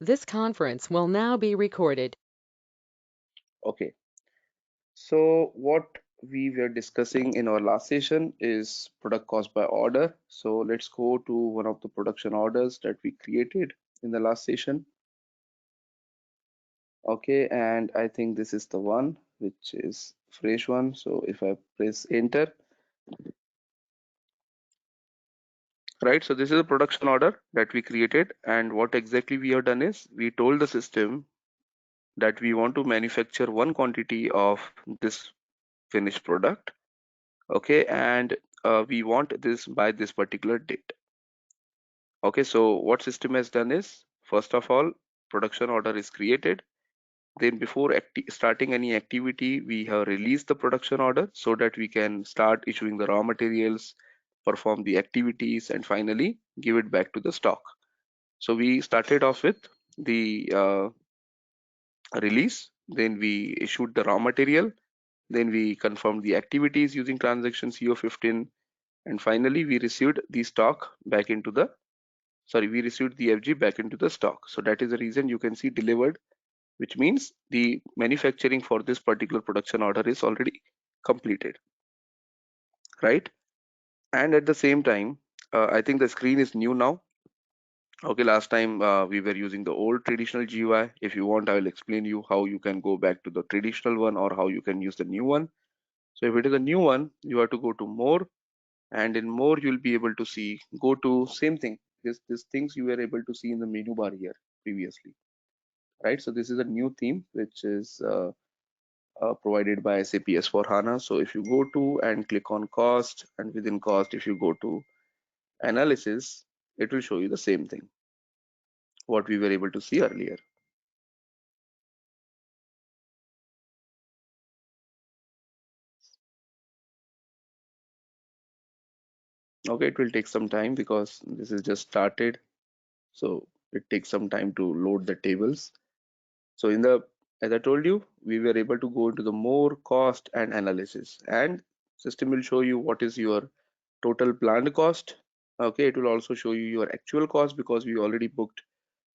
This conference will now be recorded. Okay, so what we were discussing in our last session is product cost by order. So let's go to one of the production orders that we created in the last session. Okay, and I think this is the one which is fresh one. So if I press enter, right, so this is a production order that we created, and what exactly we have done is we told the system that we want to manufacture one quantity of this finished product. Okay, and we want this by this particular date. Okay, so what system has done is, first of all, production order is created. Then before starting any activity, we have released the production order so that we can start issuing the raw materials, perform the activities, and finally give it back to the stock. So we started off with the release, then we issued the raw material, then we confirmed the activities using transaction CO15, and finally we received the stock back into the we received the FG back into the stock. So that is the reason you can see delivered, which means the manufacturing for this particular production order is already completed, right? And at the same time, I think the screen is new now. Okay, last time we were using the old traditional GUI. If you want, I will explain you how you can go back to the traditional one or how you can use the new one. So if it is a new one, you have to go to more, and in more you'll be able to see, go to same thing. This things you were able to see in the menu bar here previously, right? So this is a new theme which is provided by SAP S/4HANA. So if you go to and click on cost, and within cost, if you go to analysis, it will show you the same thing, what we were able to see earlier. Okay, it will take some time because this is just started. So it takes some time to load the tables. So as I told you, we were able to go into the more cost and analysis, and system will show you what is your total planned cost. Okay, it will also show you your actual cost because we already booked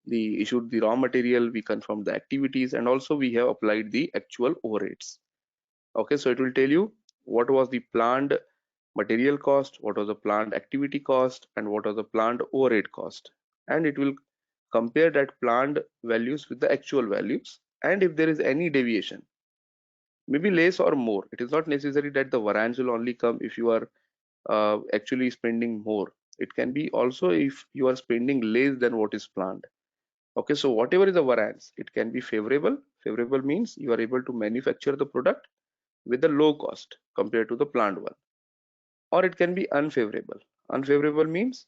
the issued the raw material, we confirmed the activities, and also we have applied the actual overheads. Okay, so it will tell you what was the planned material cost, what was the planned activity cost, and what was the planned overhead cost. And it will compare that planned values with the actual values. And if there is any deviation, maybe less or more, it is not necessary that the variance will only come if you are actually spending more. It can be also if you are spending less than what is planned. Okay, so whatever is the variance, it can be favorable. Favorable means you are able to manufacture the product with a low cost compared to the planned one, or it can be unfavorable. Unfavorable means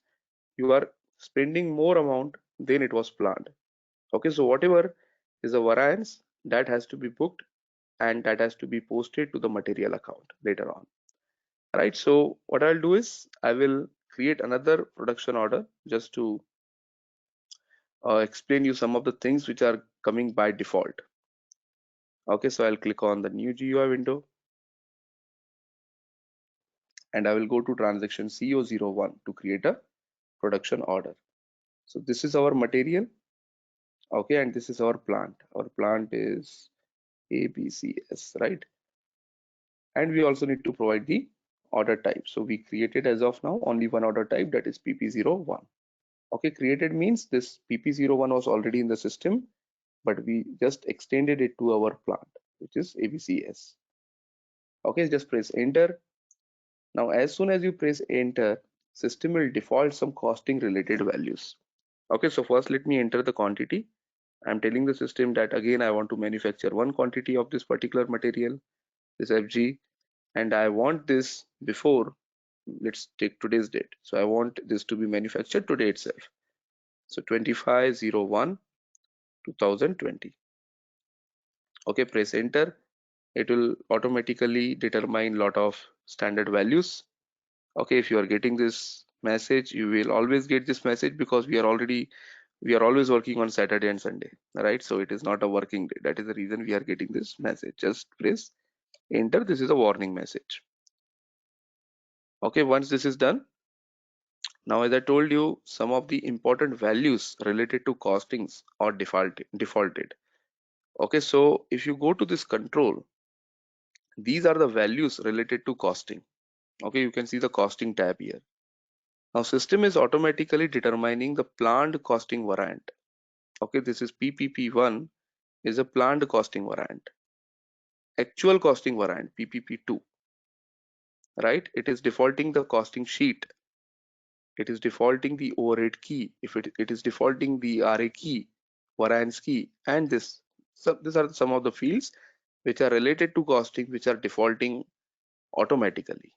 you are spending more amount than it was planned. Okay, so whatever is the variance, that has to be booked and that has to be posted to the material account later on. Right, so what I'll do is I will create another production order just to explain you some of the things which are coming by default. Okay, so I'll click on the new GUI window and I will go to transaction CO01 to create a production order. So this is our material. Okay, and this is our plant. Our plant is ABCS, right? And we also need to provide the order type. So we created as of now only one order type, that is PP01. Okay, created means this PP01 was already in the system, but we just extended it to our plant, which is ABCS. Okay, just press enter. Now, as soon as you press enter, system will default some costing related values. Okay, so first let me enter the quantity. I'm telling the system that again I want to manufacture one quantity of this particular material, this FG, and I want this before, let's take today's date. So I want this to be manufactured today itself. So 25/01/2020. Okay, press enter. It will automatically determine lot of standard values. Okay, if you are getting this message, you will always get this message because we are always working on Saturday and Sunday, right? So it is not a working day. That is the reason we are getting this message. Just press enter. This is a warning message. Okay, once this is done, Now, as I told you, some of the important values related to costings are defaulted. Okay, so if you go to this control, these are the values related to costing. Okay, you can see the costing tab here. Now, system is automatically determining the planned costing variant. Okay, this is PPP1 is a planned costing variant. Actual costing variant, PPP2, right? It is defaulting the costing sheet. It is defaulting the overhead key. If it is defaulting the RA key, variance key, and this. So these are some of the fields which are related to costing, which are defaulting automatically.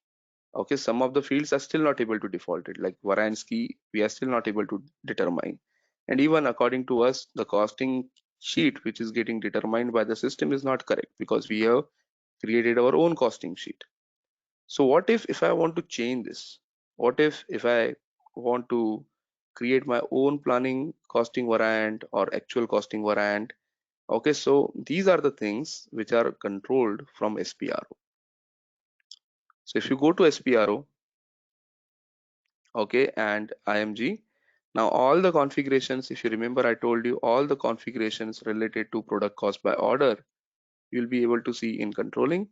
Okay, some of the fields are still not able to default it, like variance key, we are still not able to determine. And even according to us, the costing sheet which is getting determined by the system is not correct because we have created our own costing sheet. So what if I want to change this? What if I want to create my own planning costing variant or actual costing variant? Okay, so these are the things which are controlled from SPRO. So if you go to SPRO, okay, and IMG, now all the configurations, if you remember, I told you all the configurations related to product cost by order, you'll be able to see in controlling,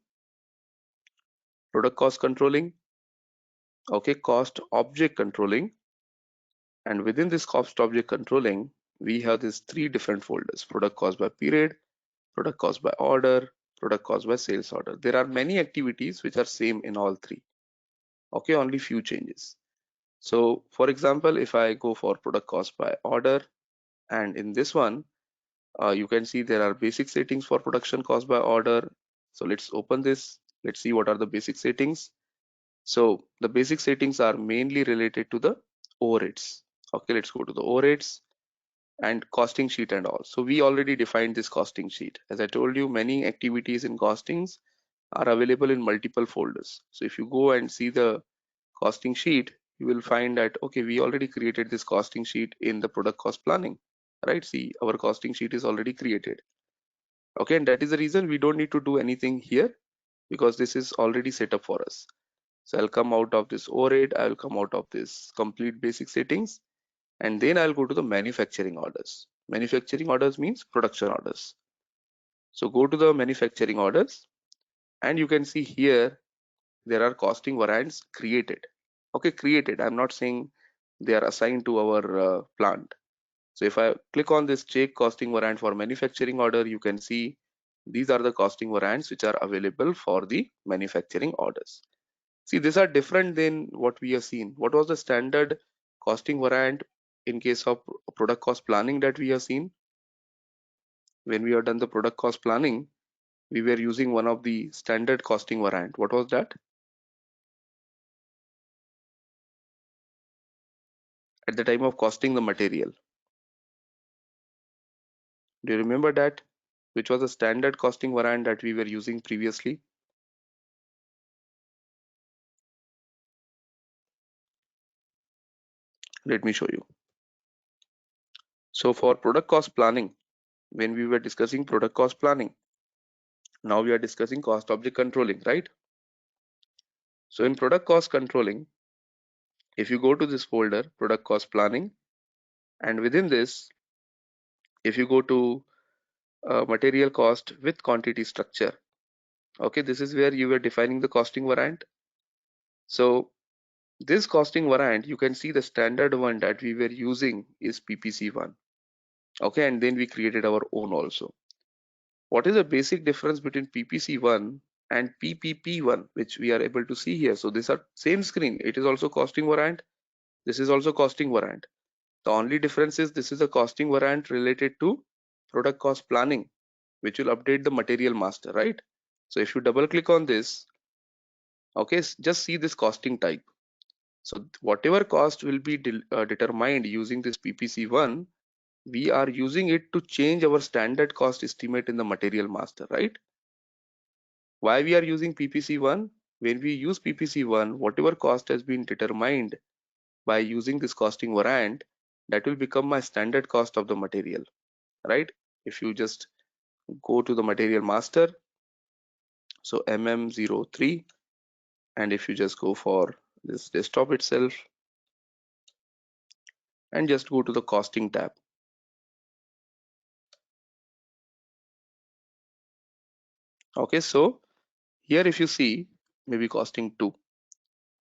product cost controlling, okay, cost object controlling, and within this cost object controlling, we have these three different folders: product cost by period, product cost by order, product cost by sales order. There are many activities which are same in all three. Okay, only few changes. So for example, if I go for product cost by order, and in this one, you can see there are basic settings for production cost by order. So let's open this. Let's see what are the basic settings. So the basic settings are mainly related to the overheads. Okay, let's go to the overheads and costing sheet and all. So we already defined this costing sheet. As I told you, many activities in costings are available in multiple folders. So if you go and see the costing sheet, you will find that, okay, we already created this costing sheet in the product cost planning, right? See, our costing sheet is already created. Okay, and that is the reason we don't need to do anything here because this is already set up for us. So I'll come out of this overhead, I'll come out of this complete basic settings, and then I'll go to the manufacturing orders. Manufacturing orders means production orders. So go to the manufacturing orders, and you can see here there are costing variants created. Okay, created. I'm not saying they are assigned to our plant. So if I click on this check costing variant for manufacturing order, you can see these are the costing variants which are available for the manufacturing orders. See, these are different than what we have seen. What was the standard costing variant in case of product cost planning that we have seen? When we have done the product cost planning, we were using one of the standard costing variant. What was that? At the time of costing the material. Do you remember that? Which was the standard costing variant that we were using previously? Let me show you. So for product cost planning, when we were discussing product cost planning, now we are discussing cost object controlling, right? So in product cost controlling, if you go to this folder, product cost planning, and within this, if you go to material cost with quantity structure, okay, this is where you were defining the costing variant. So this costing variant, you can see the standard one that we were using is PPC1. Okay, and then we created our own also. What is the basic difference between PPC1 and PPP1, which we are able to see here? So these are same screen. It is also costing variant. This is also costing variant. The only difference is this is a costing variant related to product cost planning, which will update the material master, right? So if you double click on this, okay, just see this costing type. So whatever cost will be determined using this PPC1, we are using it to change our standard cost estimate in the material master, right? Why we are using PPC1? When we use PPC1, whatever cost has been determined by using this costing variant, that will become my standard cost of the material, right? If you just go to the material master, so MM03, and if you just go for this desktop itself, and just go to the costing tab. Okay, so here if you see maybe costing 2.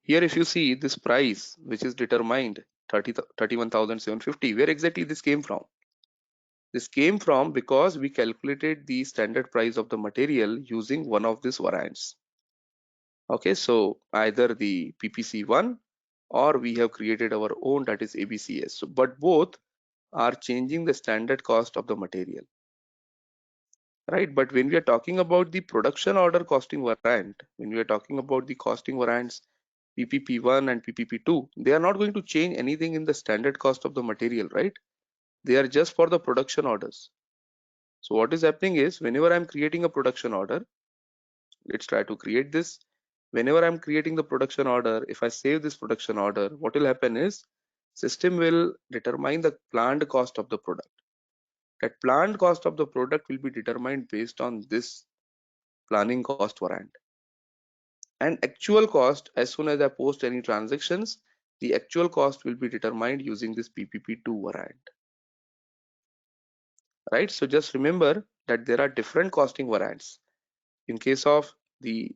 Here if you see this price which is determined 31,750, where exactly this came from? This came from because we calculated the standard price of the material using one of these variants. Okay, so either the PPC1 or we have created our own, that is ABCS. So, but both are changing the standard cost of the material, right? But when we are talking about the production order costing variant, when we are talking about the costing variants PPP1 and PPP2, they are not going to change anything in the standard cost of the material, right? They are just for the production orders. So what is happening is whenever I'm creating a production order, let's try to create this. Whenever I'm creating the production order, if I save this production order, what will happen is system will determine the planned cost of the product. That planned cost of the product will be determined based on this planning cost variant. And actual cost, as soon as I post any transactions, the actual cost will be determined using this PPP2 variant, right? So just remember that there are different costing variants. In case of the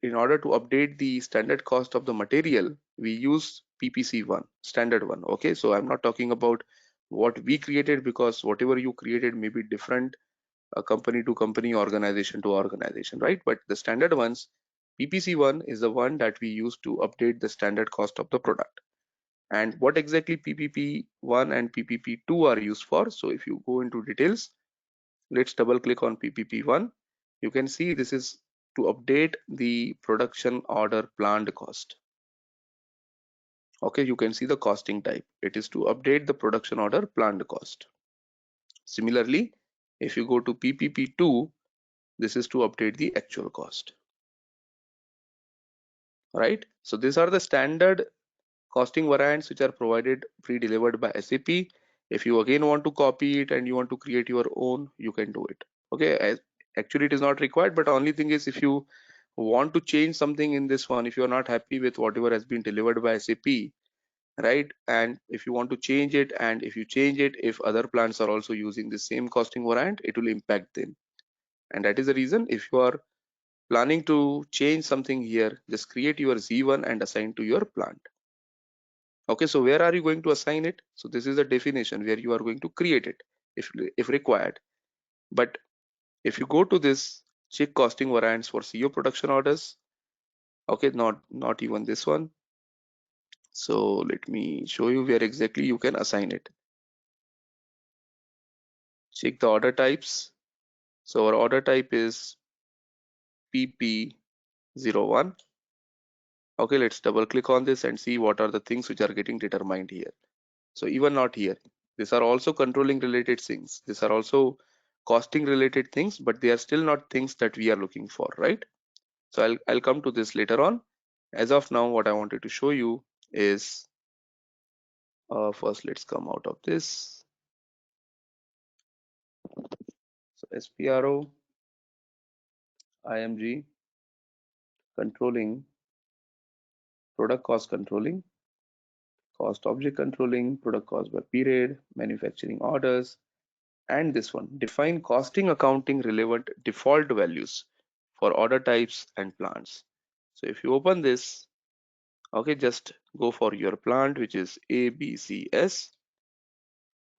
in order to update the standard cost of the material, we use PPC1, standard one. Okay, so I'm not talking about what we created, because whatever you created may be different company to company, organization to organization, right? But the standard ones, PPC1 is the one that we use to update the standard cost of the product. And what exactly PPP1 and PPP2 are used for? So if you go into details, let's double click on PPP1. You can see this is to update the production order planned cost. Okay, you can see the costing type. It is to update the production order planned cost. Similarly, if you go to PPP2, this is to update the actual cost, right? So these are the standard costing variants which are provided pre-delivered by SAP. If you again want to copy it and you want to create your own, you can do it. Okay, actually it is not required, but only thing is if you want to change something in this one, if you are not happy with whatever has been delivered by SAP, right, and if you want to change it, and if you change it, if other plants are also using the same costing variant, it will impact them. And that is the reason, if you are planning to change something here, just create your Z1 and assign to your plant. Okay, so where are you going to assign it? So this is the definition where you are going to create it if required. But if you go to this check costing variants for CO production orders, okay, not even this one. So let me show you where exactly you can assign it. Check the order types. So our order type is PP01. Okay, let's double click on this and see what are the things which are getting determined here. So even not here, these are also controlling related things. These are also costing related things, but they are still not things that we are looking for, right? So I'll come to this later on. As of now, what I wanted to show you is first let's come out of this. So SPRO, IMG, controlling, product cost controlling, cost object controlling, product cost by period, manufacturing orders, and this one, define costing accounting relevant default values for order types and plants. So if you open this, okay, just go for your plant, which is ABCS.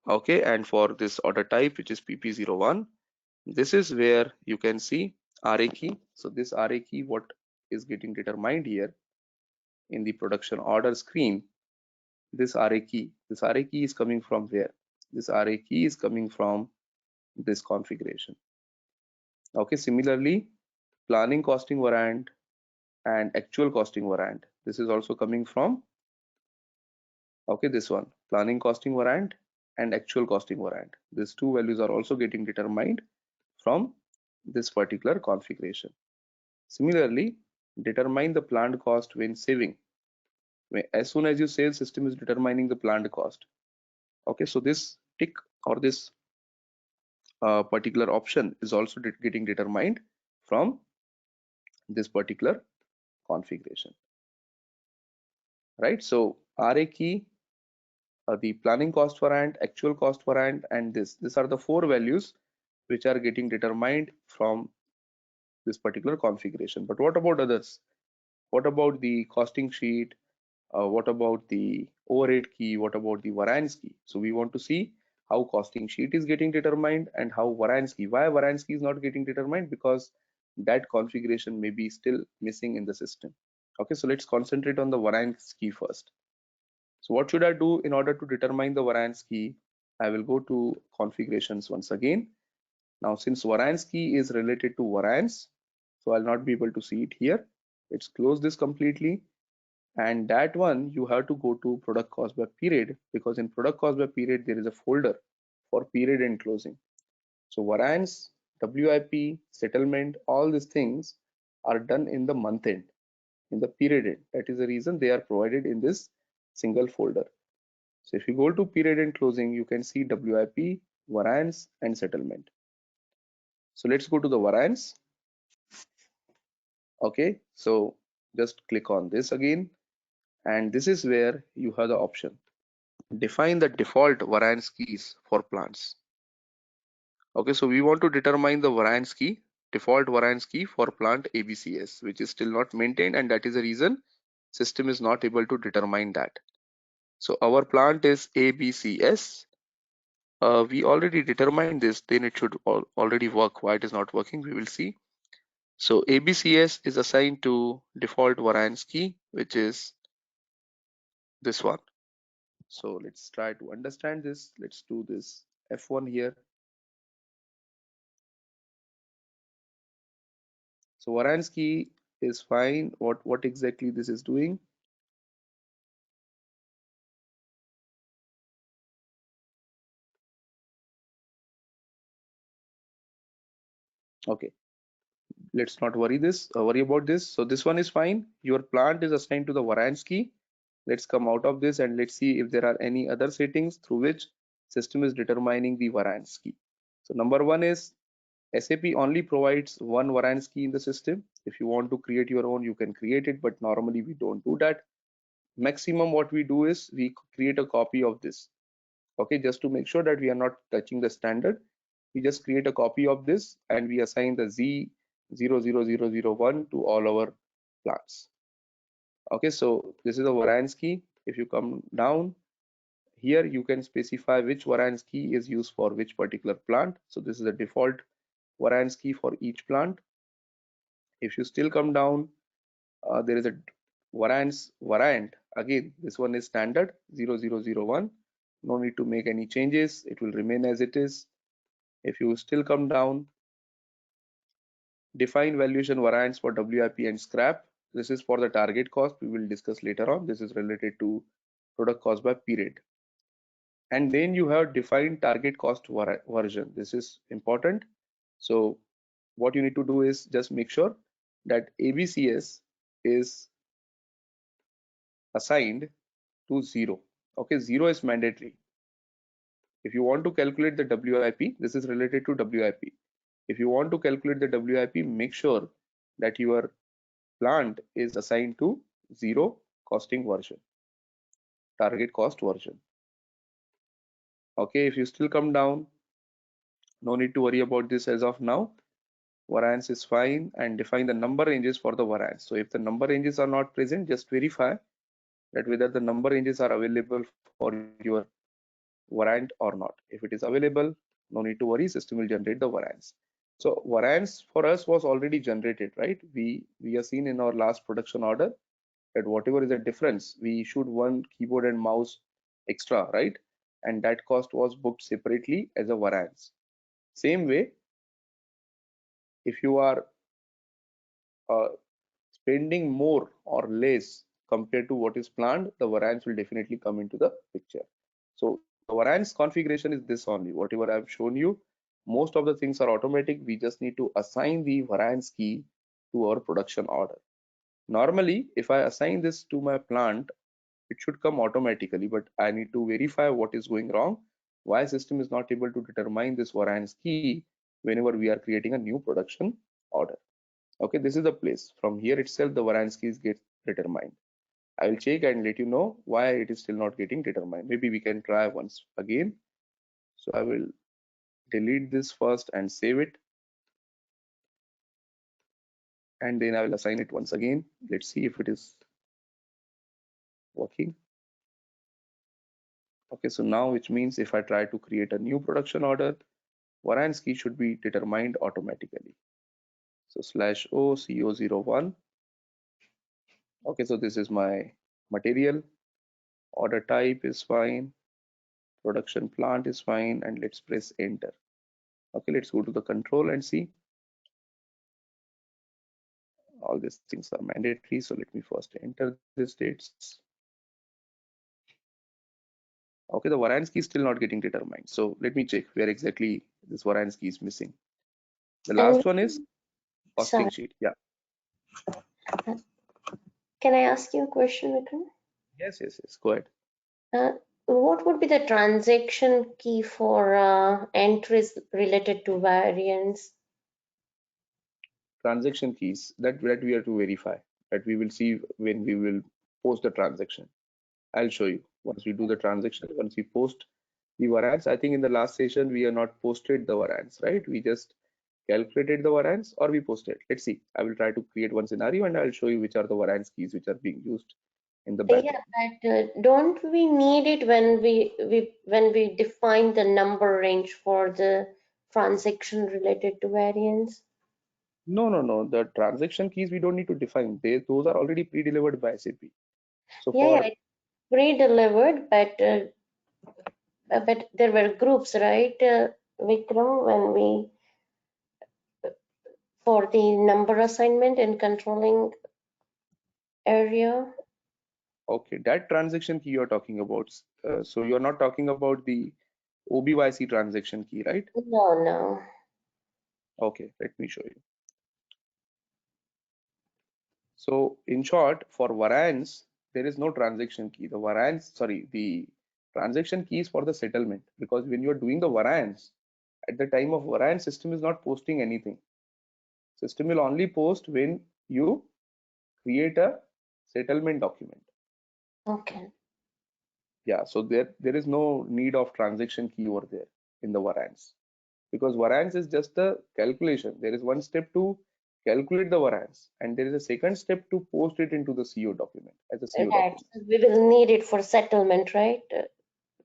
Okay, and for this order type, which is PP01, this is where you can see RA key. So this RA key, what is getting determined here in the production order screen, this RA key, is coming from where? This RA key is coming from this configuration. Okay, similarly, planning costing variant and actual costing variant, this is also coming from, okay, this one, planning costing variant and actual costing variant. These two values are also getting determined from this particular configuration. Similarly, determine the planned cost when saving. As soon as you save, system is determining the planned cost. Okay, so this tick or this particular option is also getting determined from this particular configuration, right? So RA key, the planning cost variant, actual cost variant, and this. These are the four values which are getting determined from this particular configuration. But what about others? What about the costing sheet? What about the overhead key? What about the variance key? So we want to see how costing sheet is getting determined and how variance key. Why variance key is not getting determined? Because that configuration may be still missing in the system. Okay, so let's concentrate on the variance key first. So what should I do in order to determine the variance key? I will go to configurations once again. Now, since variance key is related to variance, so I'll not be able to see it here. Let's close this completely. And that one, you have to go to product cost by period, because in product cost by period, there is a folder for period and closing. So variance, WIP, settlement, all these things are done in the month end, in the period end. That is the reason they are provided in this single folder. So if you go to period and closing, you can see WIP, variance, and settlement. So let's go to the variance. Okay, so just click on this again, and this is where you have the option. Define the default variance keys for plants. Okay, so we want to determine the variance key, default variance key for plant ABCS, which is still not maintained, and that is the reason system is not able to determine that. So our plant is ABCS. We already determined this, then it should already work. Why it is not working, we will see. So ABCS is assigned to default variance key, which is this one. So let's try to understand this. Let's do this F1 here. So variance key is fine. What exactly this is doing? Okay, let's not worry about this. So this one is fine. Your plant is assigned to the variance key. Let's come out of this and let's see if there are any other settings through which system is determining the variance key. So number one is SAP only provides one variance key in the system. If you want to create your own, you can create it, but normally we don't do that. Maximum what we do is we create a copy of this. Okay, just to make sure that we are not touching the standard, we just create a copy of this and we assign the Z00001 to all our plants. Okay, so this is a variance key. If you come down here, you can specify which variance key is used for which particular plant. So this is a default variance key for each plant. If you still come down, there is a variant. Again, this one is standard 0001. No need to make any changes. It will remain as it is. If you still come down, define valuation variance for WIP and scrap. This is for the target cost. We will discuss later on. This is related to product cost by period. And then you have defined target cost version. This is important. So what you need to do is just make sure that ABCS is assigned to 0. Okay, 0 is mandatory. If you want to calculate the WIP, this is related to WIP. If you want to calculate the WIP, make sure that your plant is assigned to 0 costing version, target cost version. Okay, if you still come down, no need to worry about this as of now. Variance is fine, and define the number ranges for the variance. So if the number ranges are not present, just verify that whether the number ranges are available for your variant or not. If it is available, no need to worry, system will generate the variance. So variance for us was already generated, right? We have seen in our last production order that whatever is the difference, we issued one keyboard and mouse extra, right? And that cost was booked separately as a variance. Same way, if you are uh, spending more or less compared to what is planned, the variance will definitely come into the picture. So the variance configuration is this only. Whatever I've shown you, most of the things are automatic. We just need to assign the variance key to our production order. Normally, if I assign this to my plant, it should come automatically, but I need to verify what is going wrong. Why system is not able to determine this variance key whenever we are creating a new production order. Okay, this is the place. From here itself, the variance keys get determined. I'll check and let you know why it is still not getting determined. Maybe we can try once again. So I will delete this first and save it. And then I will assign it once again. Let's see if it is working. Okay, so now which means if I try to create a new production order, variance key should be determined automatically. So /o CO01. Okay, so this is my material. Order type is fine. Production plant is fine. And let's press enter. Okay, let's go to the control and see. All these things are mandatory. So let me first enter these dates. Okay, the variance key is still not getting determined. So let me check where exactly this variance key is missing. The last one is costing Sorry, sheet. Yeah. can I ask you a question, Vikram? Yes. Go ahead. What would be the transaction key for entries related to variance? Transaction keys that we have to verify, that we will see when we will post the transaction. I'll show you once we do the transaction, once we post the variance. I think in the last session we are not posted the variance, right? We just calculated the variance or we posted. Let's see. I will try to create one scenario and I'll show you which are the variance keys which are being used in the backend. Yeah, but don't we need it when we define the number range for the transaction related to variance? No. The transaction keys we don't need to define. Those are already pre-delivered by SAP. So Yeah, for it's pre-delivered, but there were groups, right, Vikram, when we for the number assignment and controlling area. okay, that transaction key you're talking about. So you're not talking about the OBYC transaction key, right? No. Okay, let me show you. So in short, for variance, there is no transaction key. The transaction key is for the settlement, because when you're doing the variance, at the time of variance, system is not posting anything. System will only post when you create a settlement document. Okay. Yeah, so there is no need of transaction key over there in the variance, because variance is just a calculation. There is one step to calculate the variance and there is a second step to post it into the CO document as a CO Right. document. So we will need it for settlement, right?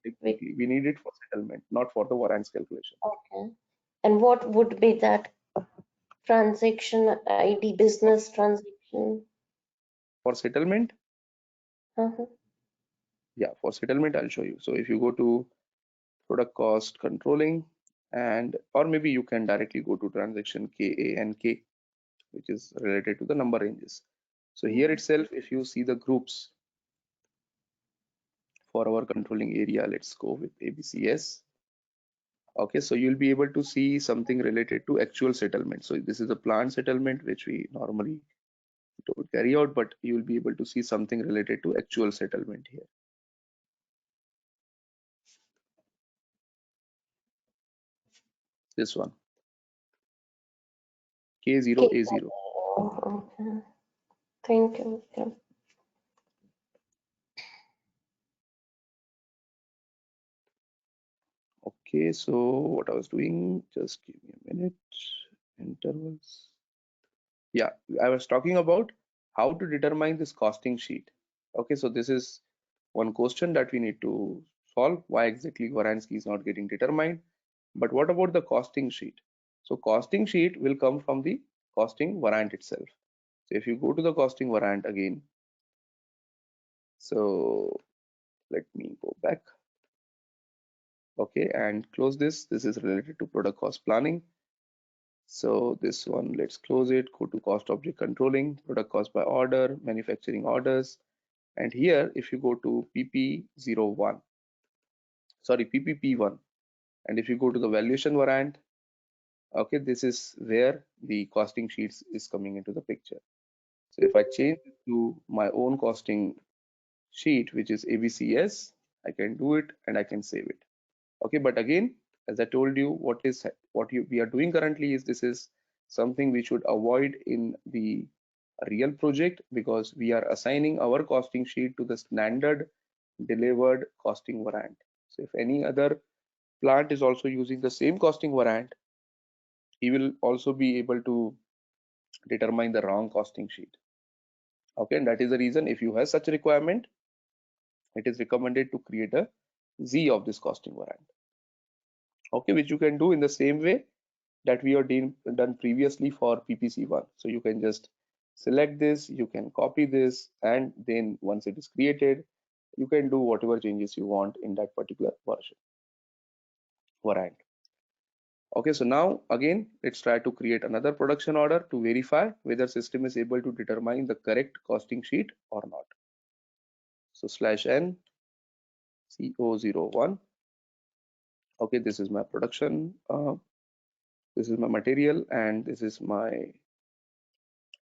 Exactly. We need it for settlement, not for the variance calculation. Okay. And what would be that transaction ID, business transaction? For settlement, Uh-huh. yeah, for settlement, I'll show you. So if you go to product cost controlling, and or maybe you can directly go to transaction KA and K, which is related to the number ranges. So here itself, if you see the groups for our controlling area, let's go with ABCS. Okay, so you'll be able to see something related to actual settlement. So this is a planned settlement, which we normally don't carry out, but you'll be able to see something related to actual settlement here. This one, K0A0. Okay. Thank you, Vikram. Okay, so what I was doing, just give me a minute. Intervals. Yeah, I was talking about how to determine this costing sheet. Okay, so this is one question that we need to solve. Why exactly variance key is not getting determined? But what about the costing sheet? So costing sheet will come from the costing variant itself. So if you go to the costing variant again, so let me go back. Okay, and close this. This is related to product cost planning. So this one, let's close it. Go to cost object controlling, product cost by order, manufacturing orders. And here, if you go to PP01, sorry, PPP1, and if you go to the valuation variant, okay, this is where the costing sheets is coming into the picture. So if I change it to my own costing sheet, which is ABCS, I can do it and I can save it. Okay, but again, as I told you, we are doing currently is this is something we should avoid in the a real project because we are assigning our costing sheet to the standard delivered costing variant. So if any other plant is also using the same costing variant, he will also be able to determine the wrong costing sheet. Okay, and that is the reason if you have such a requirement, it is recommended to create a Z of this costing variant. Okay, which you can do in the same way that we have done previously for PPC1. So you can just select this, you can copy this, and then once it is created, you can do whatever changes you want in that particular variant. Okay, so now again, let's try to create another production order to verify whether system is able to determine the correct costing sheet or not. So /n CO01. Okay, this is my production, this is my material, and this is my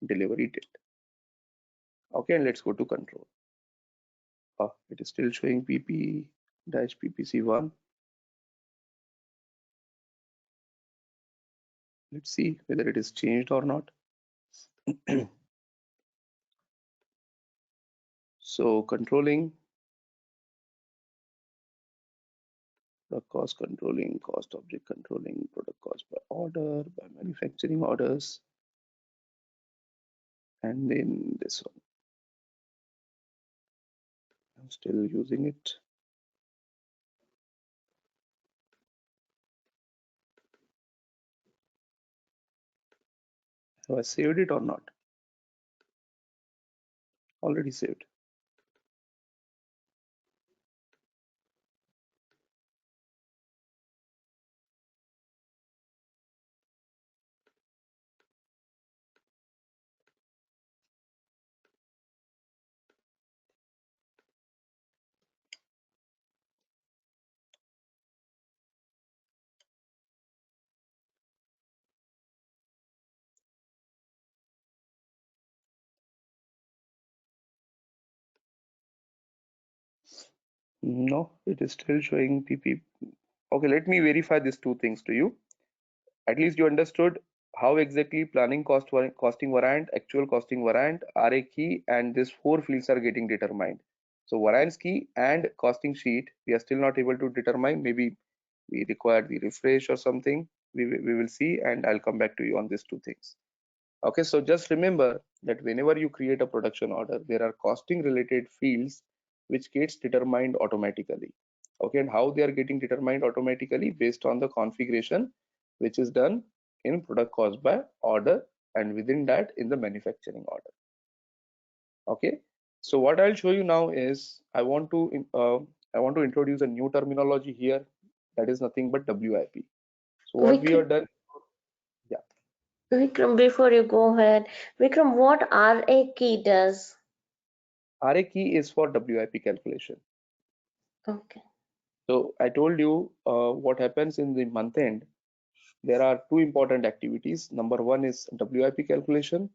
delivery date. Okay, and let's go to control. It is still showing PP-PPC1. Let's see whether it is changed or not. So controlling, product cost controlling, cost object controlling, product cost by order, by manufacturing orders, and then this one. I'm still using it. Have I saved it or not? Already saved. No, it is still showing PP. Okay, let me verify these two things to you. At least you understood how exactly planning costing variant, actual costing variant, RA key, and these four fields are getting determined. So variance key and costing sheet, we are still not able to determine. Maybe we require the refresh or something. We will see, and I'll come back to you on these two things. Okay, so just remember that whenever you create a production order, there are costing related fields which gets determined automatically. Okay, and how they are getting determined automatically based on the configuration which is done in product cost by order, and within that in the manufacturing order. Okay, so what I'll show you now is I want to introduce a new terminology here, that is nothing but WIP. So what we have done, yeah. Vikram, before you go ahead, Vikram, what RA key does? RA key is for WIP calculation. Okay. So I told you what happens in the month end. There are two important activities. Number one is WIP calculation,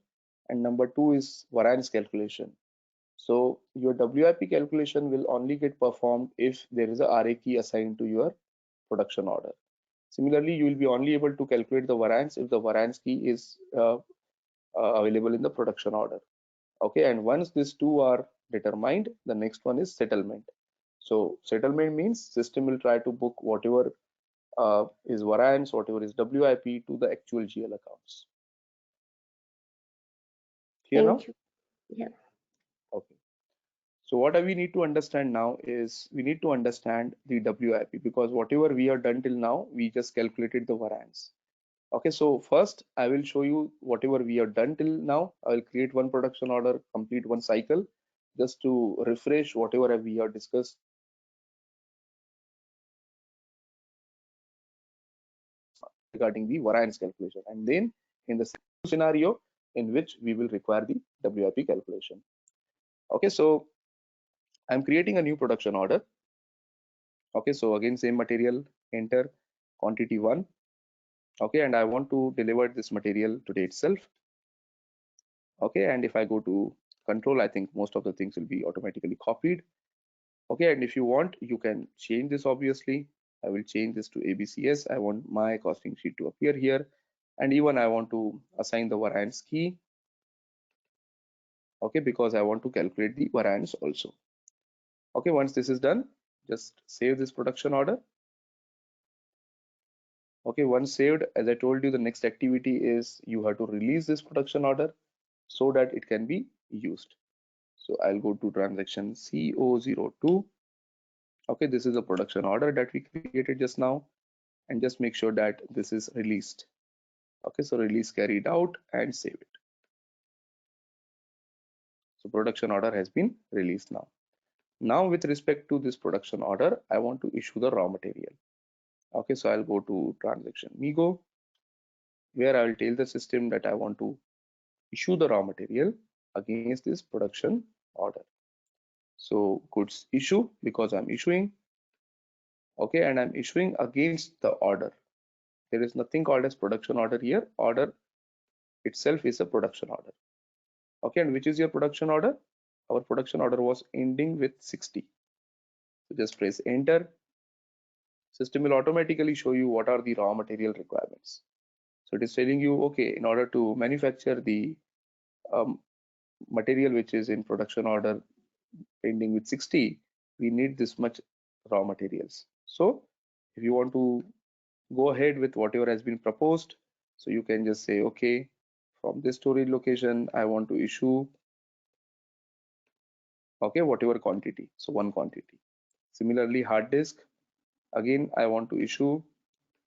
and number two is variance calculation. So your WIP calculation will only get performed if there is a RA key assigned to your production order. Similarly, you will be only able to calculate the variance if the variance key is available in the production order. Okay, and once these two are determined, the next one is settlement. So settlement means system will try to book whatever is variance, whatever is WIP to the actual GL accounts. Here now? Thank you. Yeah. Okay. So what we need to understand now is we need to understand the WIP, because whatever we have done till now, we just calculated the variance. Okay, so first I will show you whatever we have done till now. I will create one production order, complete one cycle, just to refresh whatever we have discussed regarding the variance calculation, and then in the scenario in which we will require the WIP calculation. Okay, so I'm creating a new production order. Okay, so again same material, enter quantity 1. Okay, and I want to deliver this material today itself. Okay, and if I go to control, I think most of the things will be automatically copied. Okay, and if you want, you can change this. Obviously I will change this to ABCS. I want my costing sheet to appear here, and even I want to assign the variance key. Okay, because I want to calculate the variance also. Okay, once this is done, just save this production order. Okay, once saved, as I told you, the next activity is you have to release this production order so that it can be used. So I'll go to transaction CO02. Okay, this is a production order that we created just now, and just make sure that this is released. Okay, so release carried out and save it. So production order has been released now. Now with respect to this production order, I want to issue the raw material. Okay, so I'll go to transaction Migo, where I will tell the system that I want to issue the raw material against this production order. So goods issue, because I'm issuing. Okay, and I'm issuing against the order. There is nothing called as production order here. Order itself is a production order. Okay, and which is your production order? Our production order was ending with 60. So just press enter. System will automatically show you what are the raw material requirements. So it is telling you, okay, in order to manufacture the material which is in production order ending with 60, we need this much raw materials. So if you want to go ahead with whatever has been proposed, so you can just say, okay, from this storage location, I want to issue, okay, whatever quantity. So one quantity. Similarly, hard disk, again, I want to issue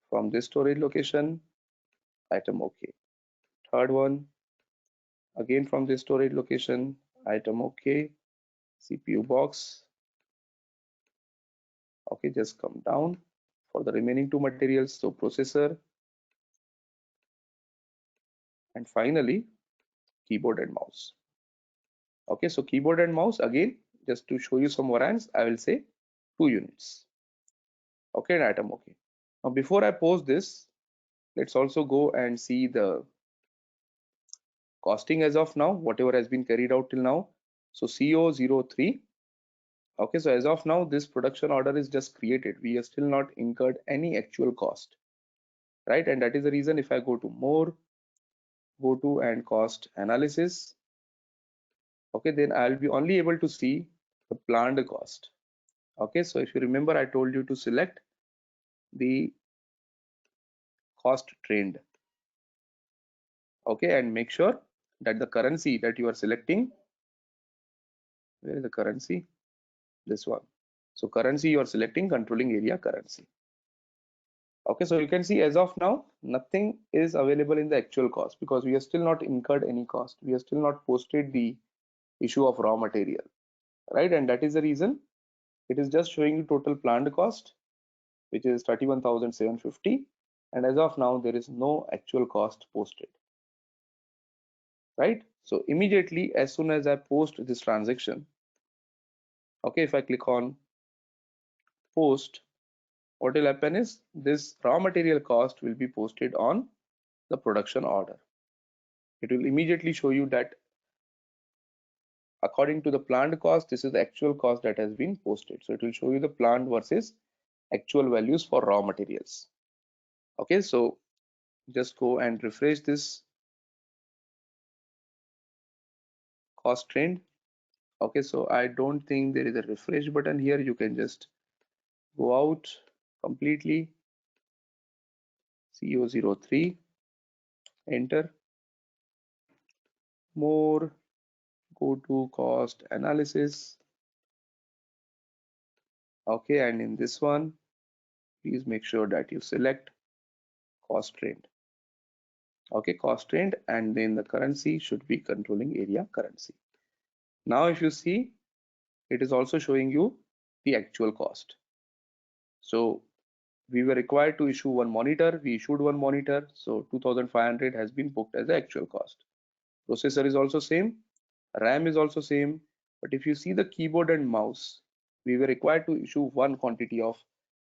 from this storage location, item okay. Third one, again from this storage location, item okay. CPU box, okay, just come down for the remaining two materials. So processor, and finally keyboard and mouse. Okay, so keyboard and mouse, again, just to show you some variance, I will say 2 units. Okay, and item okay. Now before I post this, let's also go and see the costing as of now, whatever has been carried out till now. So CO03. Okay, so as of now, this production order is just created. We have still not incurred any actual cost, right? And that is the reason if I go to more, go to and cost analysis, okay, then I'll be only able to see the planned cost. Okay, so if you remember, I told you to select the cost trend. Okay, and make sure that the currency that you are selecting, where is the currency? This one. So currency you are selecting controlling area currency. Okay, so you can see as of now, nothing is available in the actual cost because we have still not incurred any cost. We have still not posted the issue of raw material, right? And that is the reason it is just showing you total planned cost, which is 31,750. And as of now, there is no actual cost posted, right? So immediately, as soon as I post this transaction, okay, if I click on post, what will happen is this raw material cost will be posted on the production order. It will immediately show you that according to the planned cost, this is the actual cost that has been posted. So it will show you the planned versus actual values for raw materials. Okay, so just go and refresh this cost trend. Okay, so I don't think there is a refresh button here. You can just go out completely, CO03, enter, more, go to cost analysis. Okay, and in this one, please make sure that you select cost trend. Okay, cost trend, and then the currency should be controlling area currency. Now if you see, it is also showing you the actual cost. So we were required to issue one monitor, we issued one monitor, so 2500 has been booked as the actual cost. Processor is also same, RAM is also same, but if you see the keyboard and mouse, we were required to issue one quantity of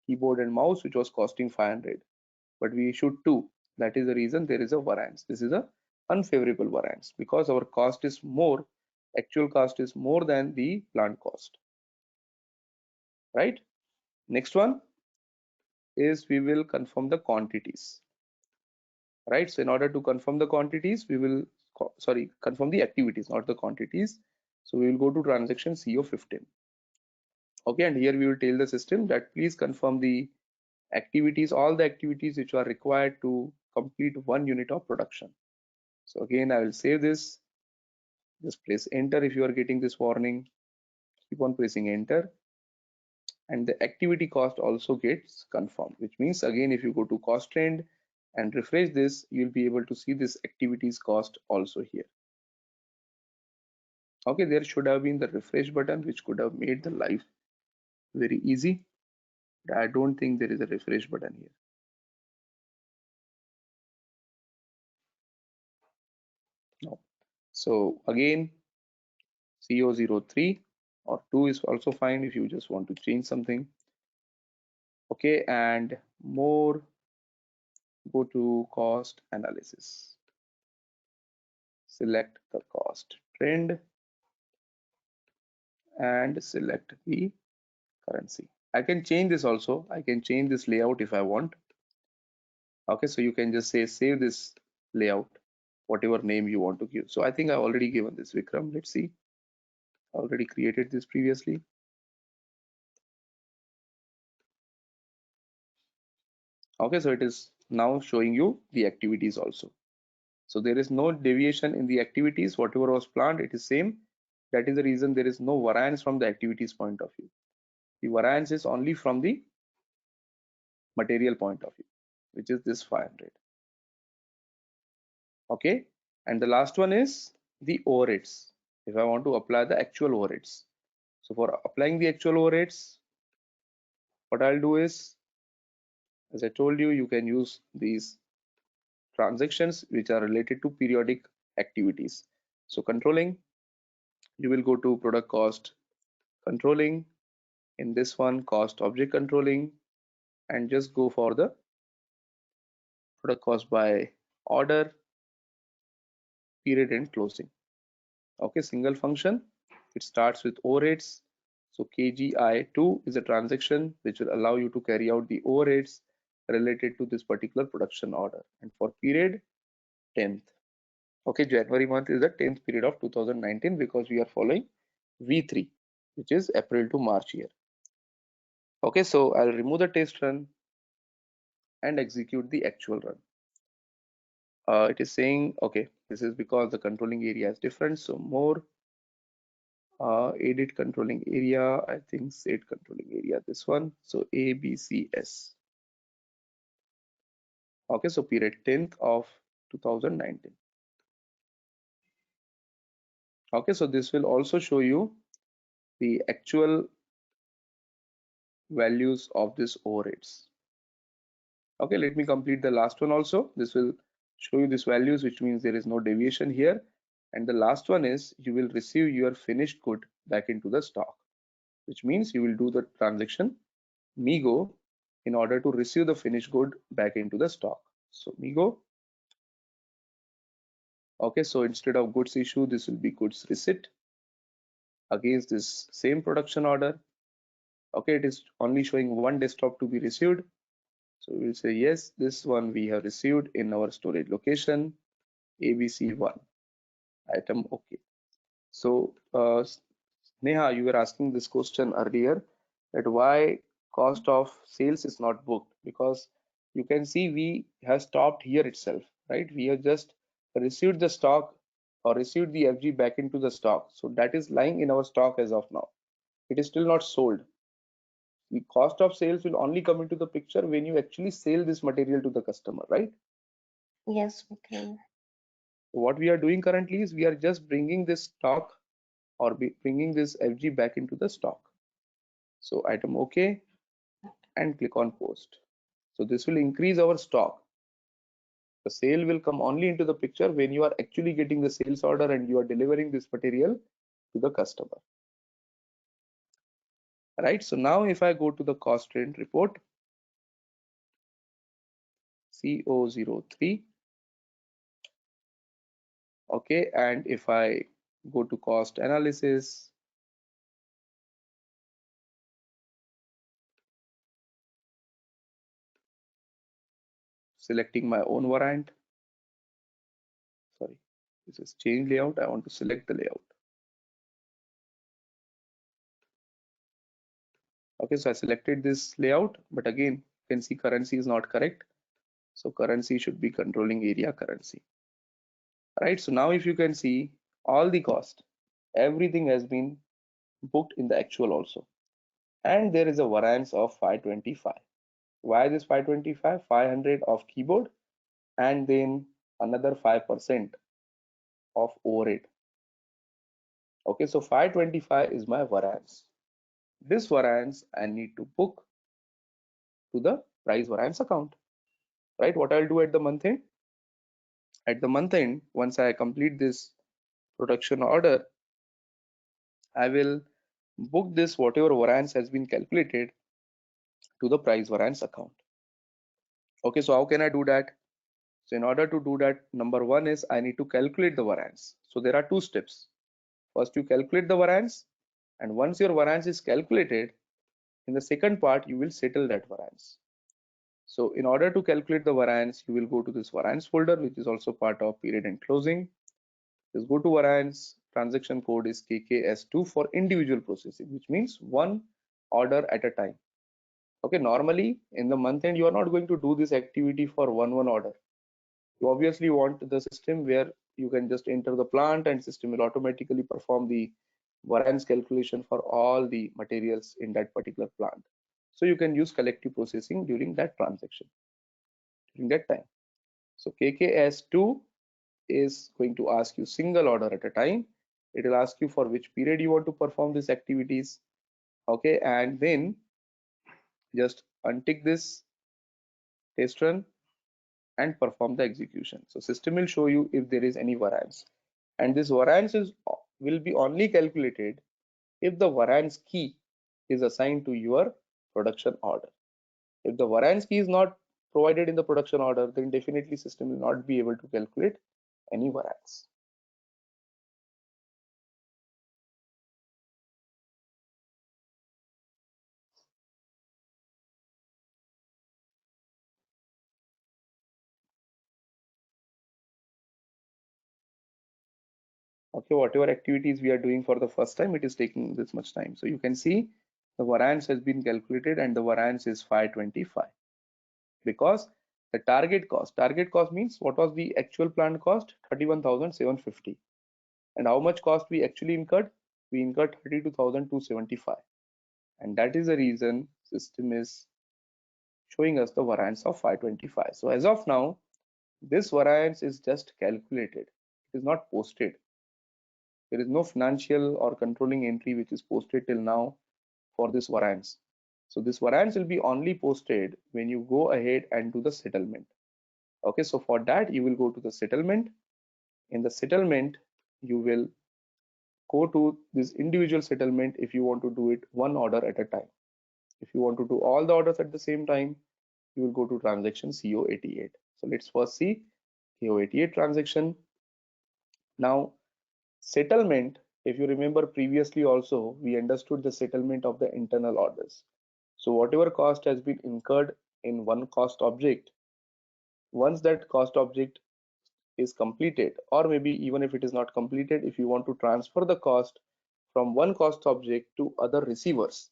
keyboard and mouse which was costing 500, but we issued two. That is the reason there is a variance. This is a unfavorable variance because our cost is more, actual cost is more than the planned cost, right? Next one is we will confirm the quantities, right? So in order to confirm the quantities, we will confirm the activities, not the quantities. So we will go to transaction CO15. Okay, and here we will tell the system that please confirm the activities, all the activities which are required to complete 1 unit of production. So again, I will save this, just press enter if you are getting this warning, keep on pressing enter, and the activity cost also gets confirmed, which means again, if you go to cost trend and refresh this, you'll be able to see this activities cost also here. Okay, there should have been the refresh button, which could have made the life very easy, but I don't think there is a refresh button here. No. So again, CO03 or 2 is also fine if you just want to change something. Okay, and more, go to cost analysis, select the cost trend and select the currency. I can change this also, I can change this layout if I want. Okay, so you can just say save this layout, whatever name you want to give. So I think I already given this Vikram. Let's see, I already created this previously. Okay, so it is now showing you the activities also. So there is no deviation in the activities, whatever was planned, it is same. That is the reason there is no variance from the activities point of view. The variance is only from the material point of view, which is this 500. Okay, and the last one is the overheads. If I want to apply the actual overheads, so for applying the actual overheads, what I'll do is, as I told you, you can use these transactions which are related to periodic activities. So controlling, you will go to product cost controlling, in this one cost object controlling, and just go for the product cost by order, period and closing. Okay, single function, it starts with overheads. So KGI2 is a transaction which will allow you to carry out the overheads related to this particular production order, and for period 10th. Okay, January month is the 10th period of 2019 because we are following V3, which is April to March year. Okay, so I'll remove the test run and execute the actual run. It is saying, okay, this is because the controlling area is different. So more, edit controlling area, I think set controlling area, this one. So ABCS. Okay, so period 10th of 2019. Okay, so this will also show you the actual values of this overheads. Okay, let me complete the last one also. This will show you these values, which means there is no deviation here. And the last one is you will receive your finished good back into the stock, which means you will do the transaction Migo in order to receive the finished good back into the stock. So Migo. Okay, so instead of goods issue, this will be goods receipt against this same production order. Okay, it is only showing one desktop to be received. So we will say yes, this one we have received in our storage location ABC1 item. Okay. So Neha, you were asking this question earlier that why cost of sales is not booked, because you can see we have stopped here itself, right? We have just received the stock or received the FG back into the stock. So that is lying in our stock as of now. It is still not sold. The cost of sales will only come into the picture when you actually sell this material to the customer, right? Yes, okay. What we are doing currently is we are just bringing this stock or bringing this FG back into the stock. So item OK and click on post. So this will increase our stock. The sale will come only into the picture when you are actually getting the sales order and you are delivering this material to the customer. Right. So now if I go to the cost trend report, CO03. Okay, and if I go to cost analysis, selecting my own variant, sorry, This is change layout. I want to select the layout. Okay, so I selected this layout, but again, you can see currency is not correct. So currency should be controlling area currency. Right, so now if you can see all the cost, everything has been booked in the actual also. And there is a variance of 525. Why this 525? 500 of keyboard and then another 5% of overhead. Okay, so 525 is my variance. This variance I need to book to the price variance account. Right, what I'll do at the month end? At the month end, once I complete this production order, I will book this whatever variance has been calculated to the price variance account. Okay, so how can I do that? So in order to do that, number one is I need to calculate the variance. So there are two steps. First, you calculate the variance, and once your variance is calculated, in the second part, you will settle that variance. So in order to calculate the variance, you will go to this variance folder, which is also part of period and closing. Just go to variance, transaction code is KKS2 for individual processing, which means one order at a time. Okay, normally in the month end, you are not going to do this activity for one order. You obviously want the system where you can just enter the plant and system will automatically perform the variance calculation for all the materials in that particular plant. So you can use collective processing during that transaction, during that time. So KKS2 is going to ask you single order at a time. It will ask you for which period you want to perform these activities. Okay, and then just untick this test run and perform the execution. So system will show you if there is any variance, and this variance will be only calculated if the variance key is assigned to your production order. If the variance key is not provided in the production order, then definitely system will not be able to calculate any variance. Okay, whatever activities we are doing for the first time, it is taking this much time. So you can see the variance has been calculated and the variance is 525 because the target cost means what was the actual plant cost? 31,750. And how much cost we actually incurred? We incurred 32,275. And that is the reason system is showing us the variance of 525. So as of now, this variance is just calculated. It is not posted. There is no financial or controlling entry which is posted till now for this variance. So this variance will be only posted when you go ahead and do the settlement. Okay, so for that you will go to the settlement. In the settlement, you will go to this individual settlement if you want to do it one order at a time. If you want to do all the orders at the same time, you will go to transaction CO88. So let's first see CO88 transaction. Now settlement, if you remember previously also, we understood the settlement of the internal orders. So whatever cost has been incurred in one cost object, once that cost object is completed, or maybe even if it is not completed, if you want to transfer the cost from one cost object to other receivers.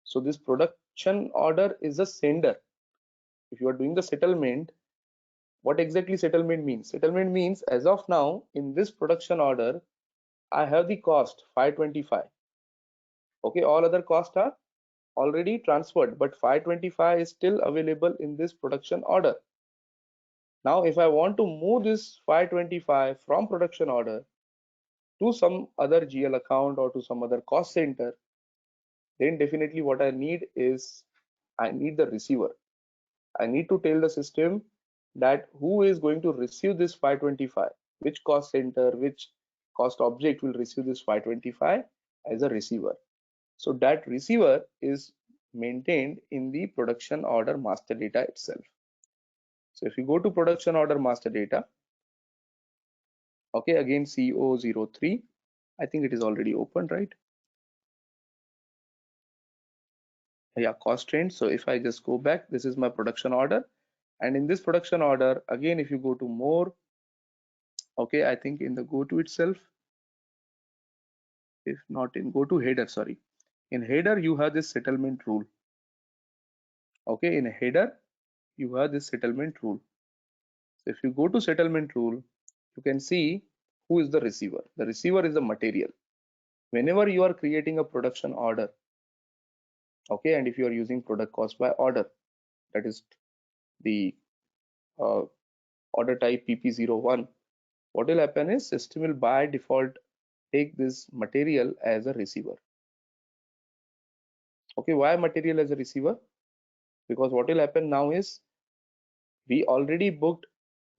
So this production order is a sender. If you are doing the settlement, what exactly settlement means? Settlement means as of now in this production order, I have the cost 525. Okay, all other costs are already transferred, but 525 is still available in this production order. Now, if I want to move this 525 from production order to some other GL account or to some other cost center, then definitely what I need is I need the receiver. I need to tell the system that who is going to receive this 525, which cost center, which cost object will receive this 525 as a receiver. So that receiver is maintained in the production order master data itself. So if you go to production order master data, okay, again CO03, I think it is already open, right? Yeah, cost trend. So if I just go back, this is my production order. And in this production order, again, if you go to more, Okay, I think in the GoTo itself, if not in GoTo header, sorry. In header, you have this settlement rule. Okay, in header, you have this settlement rule. So if you go to settlement rule, you can see who is the receiver. The receiver is the material. Whenever you are creating a production order, okay, and if you are using product cost by order, that is the uh, order type PP01, what will happen is system will by default take this material as a receiver. Okay, why material as a receiver? Because what will happen now is we already booked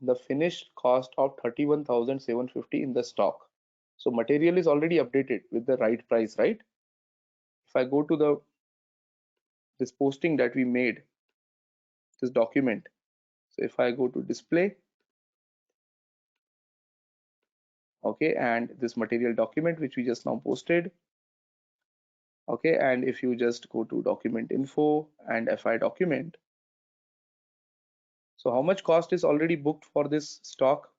the finished cost of 31,750 in the stock. So material is already updated with the right price, right? If I go to this posting that we made, this document. So if I go to display, okay, and this material document which we just now posted, okay, and if you just go to document info and FI document, so how much cost is already booked for this stock?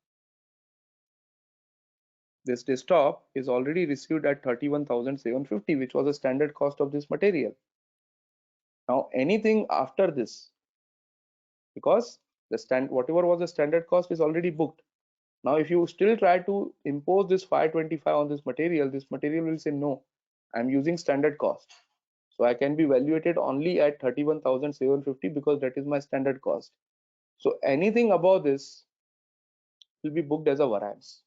This desktop is already received at 31,750, which was the standard cost of this material. Now anything after this, because whatever was the standard cost is already booked. Now if you still try to impose this 525 on this material will say no, I'm using standard cost. So I can be evaluated only at 31,750 because that is my standard cost. So anything above this will be booked as a variance.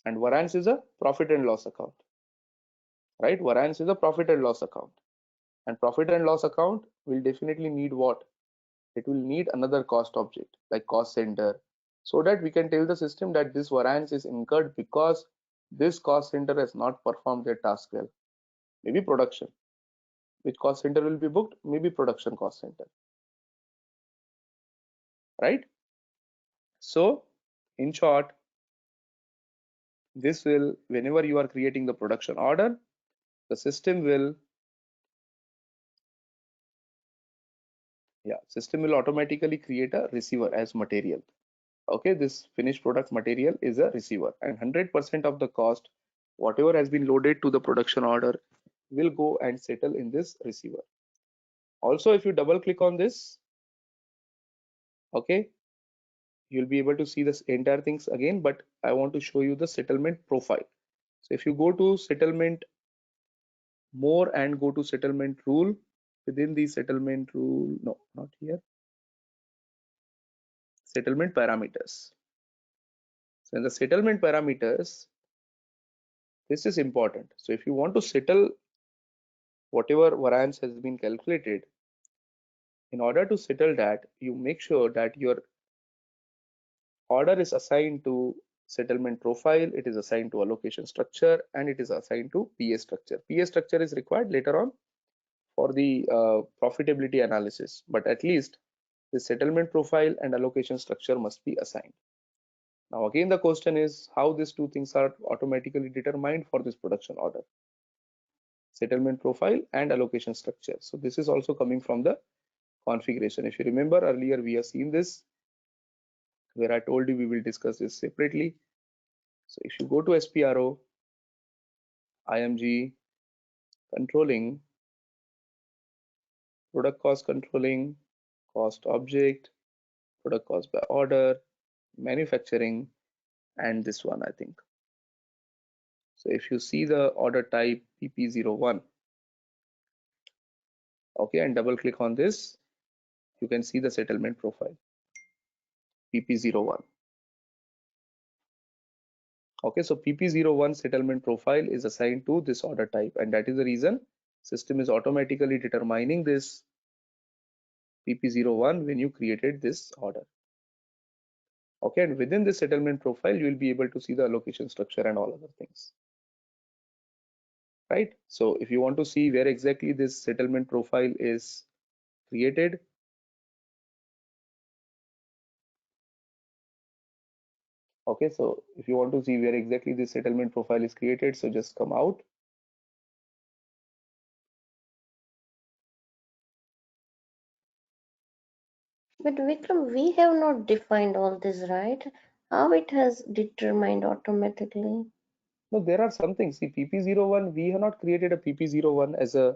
And variance is a profit and loss account. Right? Variance is a profit and loss account. And profit and loss account will definitely need what? It will need another cost object like cost center, so that we can tell the system that this variance is incurred because this cost center has not performed their task well. Maybe production. Which cost center will be booked? Maybe production cost center. Right? So in short, this will, whenever you are creating the production order, the system will automatically create a receiver as material. Okay, this finished product material is a receiver, and 100% of the cost, whatever has been loaded to the production order, will go and settle in this receiver. Also, if you double click on this, okay, you'll be able to see this entire things again, but I want to show you the settlement profile. So if you go to settlement more and go to settlement rule, within the settlement rule, no, not here, settlement parameters. So in the settlement parameters, this is important. So if you want to settle whatever variance has been calculated, in order to settle that, you make sure that your order is assigned to settlement profile, it is assigned to allocation structure, and it is assigned to PA structure. PA structure is required later on for the profitability analysis, but at least the settlement profile and allocation structure must be assigned. Now again, the question is how these two things are automatically determined for this production order: settlement profile and allocation structure. So this is also coming from the configuration. If you remember earlier, we have seen this where I told you we will discuss this separately. So if you go to SPRO, IMG, controlling, product cost controlling, cost object, product cost by order, manufacturing, and this one, I think. So if you see the order type PP01, okay, and double click on this, you can see the settlement profile, PP01. Okay, so PP01 settlement profile is assigned to this order type, and that is the reason system is automatically determining this PP01 when you created this order. Okay, and within the settlement profile, you will be able to see the allocation structure and all other things. Right? So if you want to see where exactly this settlement profile is created, okay, so if you want to see where exactly this settlement profile is created, so just come out. But Vikram, we have not defined all this, right? How it has determined automatically? No, there are some things. See, PP01, we have not created a PP01 as a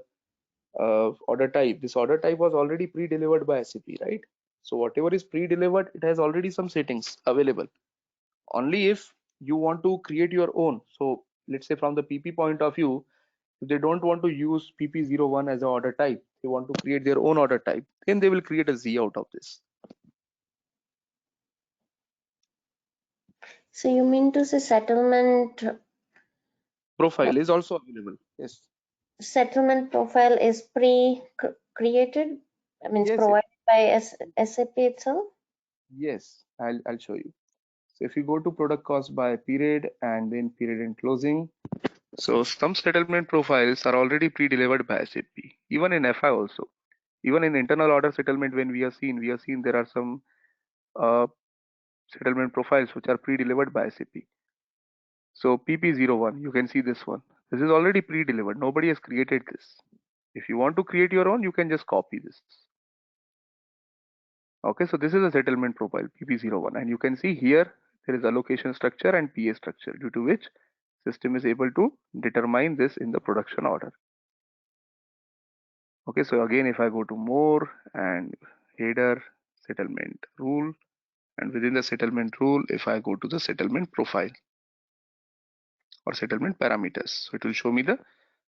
order type. This order type was already pre-delivered by SAP, right? So whatever is pre-delivered, it has already some settings available. Only if you want to create your own. So let's say from the PP point of view, if they don't want to use PP01 as an order type, they want to create their own order type, then they will create a Z out of this. So you mean to say settlement Profile is also available. Yes. settlement profile is pre-created? I mean, it's Yes. provided by SAP itself? Yes. I'll show you. So if you go to product cost by period and then period and closing, so some settlement profiles are already pre-delivered by SAP, even in FI also. Even in internal order settlement, when we have seen there are some settlement profiles which are pre-delivered by SAP. So PP01, you can see this one. This is already pre-delivered. Nobody has created this. If you want to create your own, you can just copy this. Okay, so this is a settlement profile PP01, and you can see here there is allocation structure and PA structure, due to which system is able to determine this in the production order. Okay, so again, if I go to more and header settlement rule, and within the settlement rule, if I go to the settlement profile or settlement parameters, so it will show me the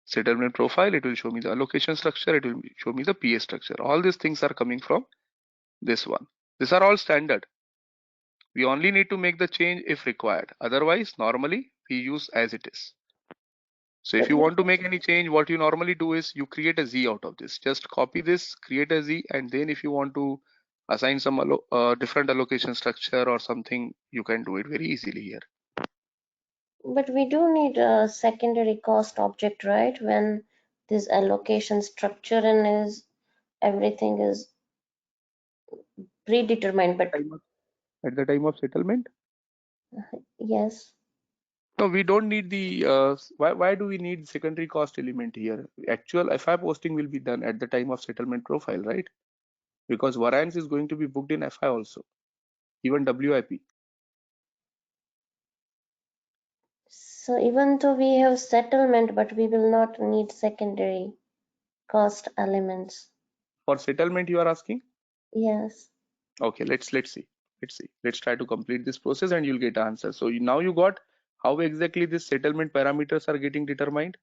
settlement profile, it will show me the allocation structure, it will show me the PA structure. All these things are coming from this one. These are all standard. We only need to make the change if required. Otherwise, normally we use as it is. So if you want to make any change, what you normally do is you create a Z out of this. Just copy this, create a Z, and then if you want to assign some different allocation structure or something, you can do it very easily here. But we do need a secondary cost object, right? When this allocation structure and is everything is predetermined, but At the time of settlement? yes. No, we don't need the, why do we need secondary cost element here? Actual FI posting will be done at the time of settlement profile, right? Because variance is going to be booked in FI also, even WIP. So even though we have settlement, but we will not need secondary cost elements. For settlement, you are asking? Yes. Okay, let's see. Let's try to complete this process and you'll get answer. So now you got how exactly this settlement parameters are getting determined.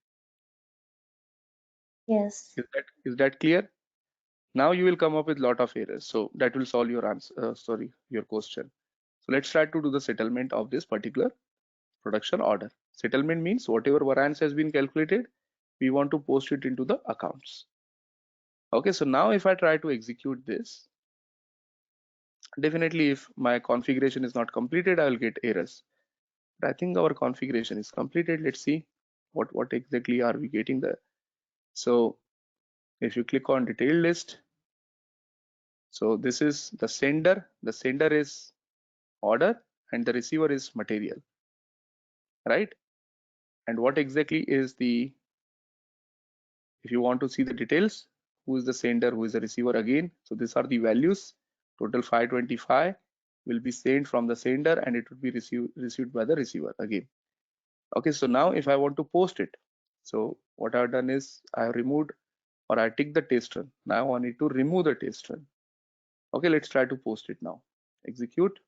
Yes. Is that clear? Now you will come up with lot of errors. So that will solve your answer. Your question. So let's try to do the settlement of this particular production order. Settlement means whatever variance has been calculated, we want to post it into the accounts. Okay, so now if I try to execute this, definitely if my configuration is not completed, I will get errors. But I think our configuration is completed. Let's see what exactly are we getting there. So if you click on detail list, so this is the sender is order and the receiver is material, right? And what exactly is the, if you want to see the details, who is the sender, who is the receiver again, so these are the values. Total 525 will be sent from the sender and it will be received by the receiver again. Okay, so now if I want to post it, so what I've done is I have removed, or I tick the test run. Now I need to remove the test run. Okay, let's try to post it now. Execute.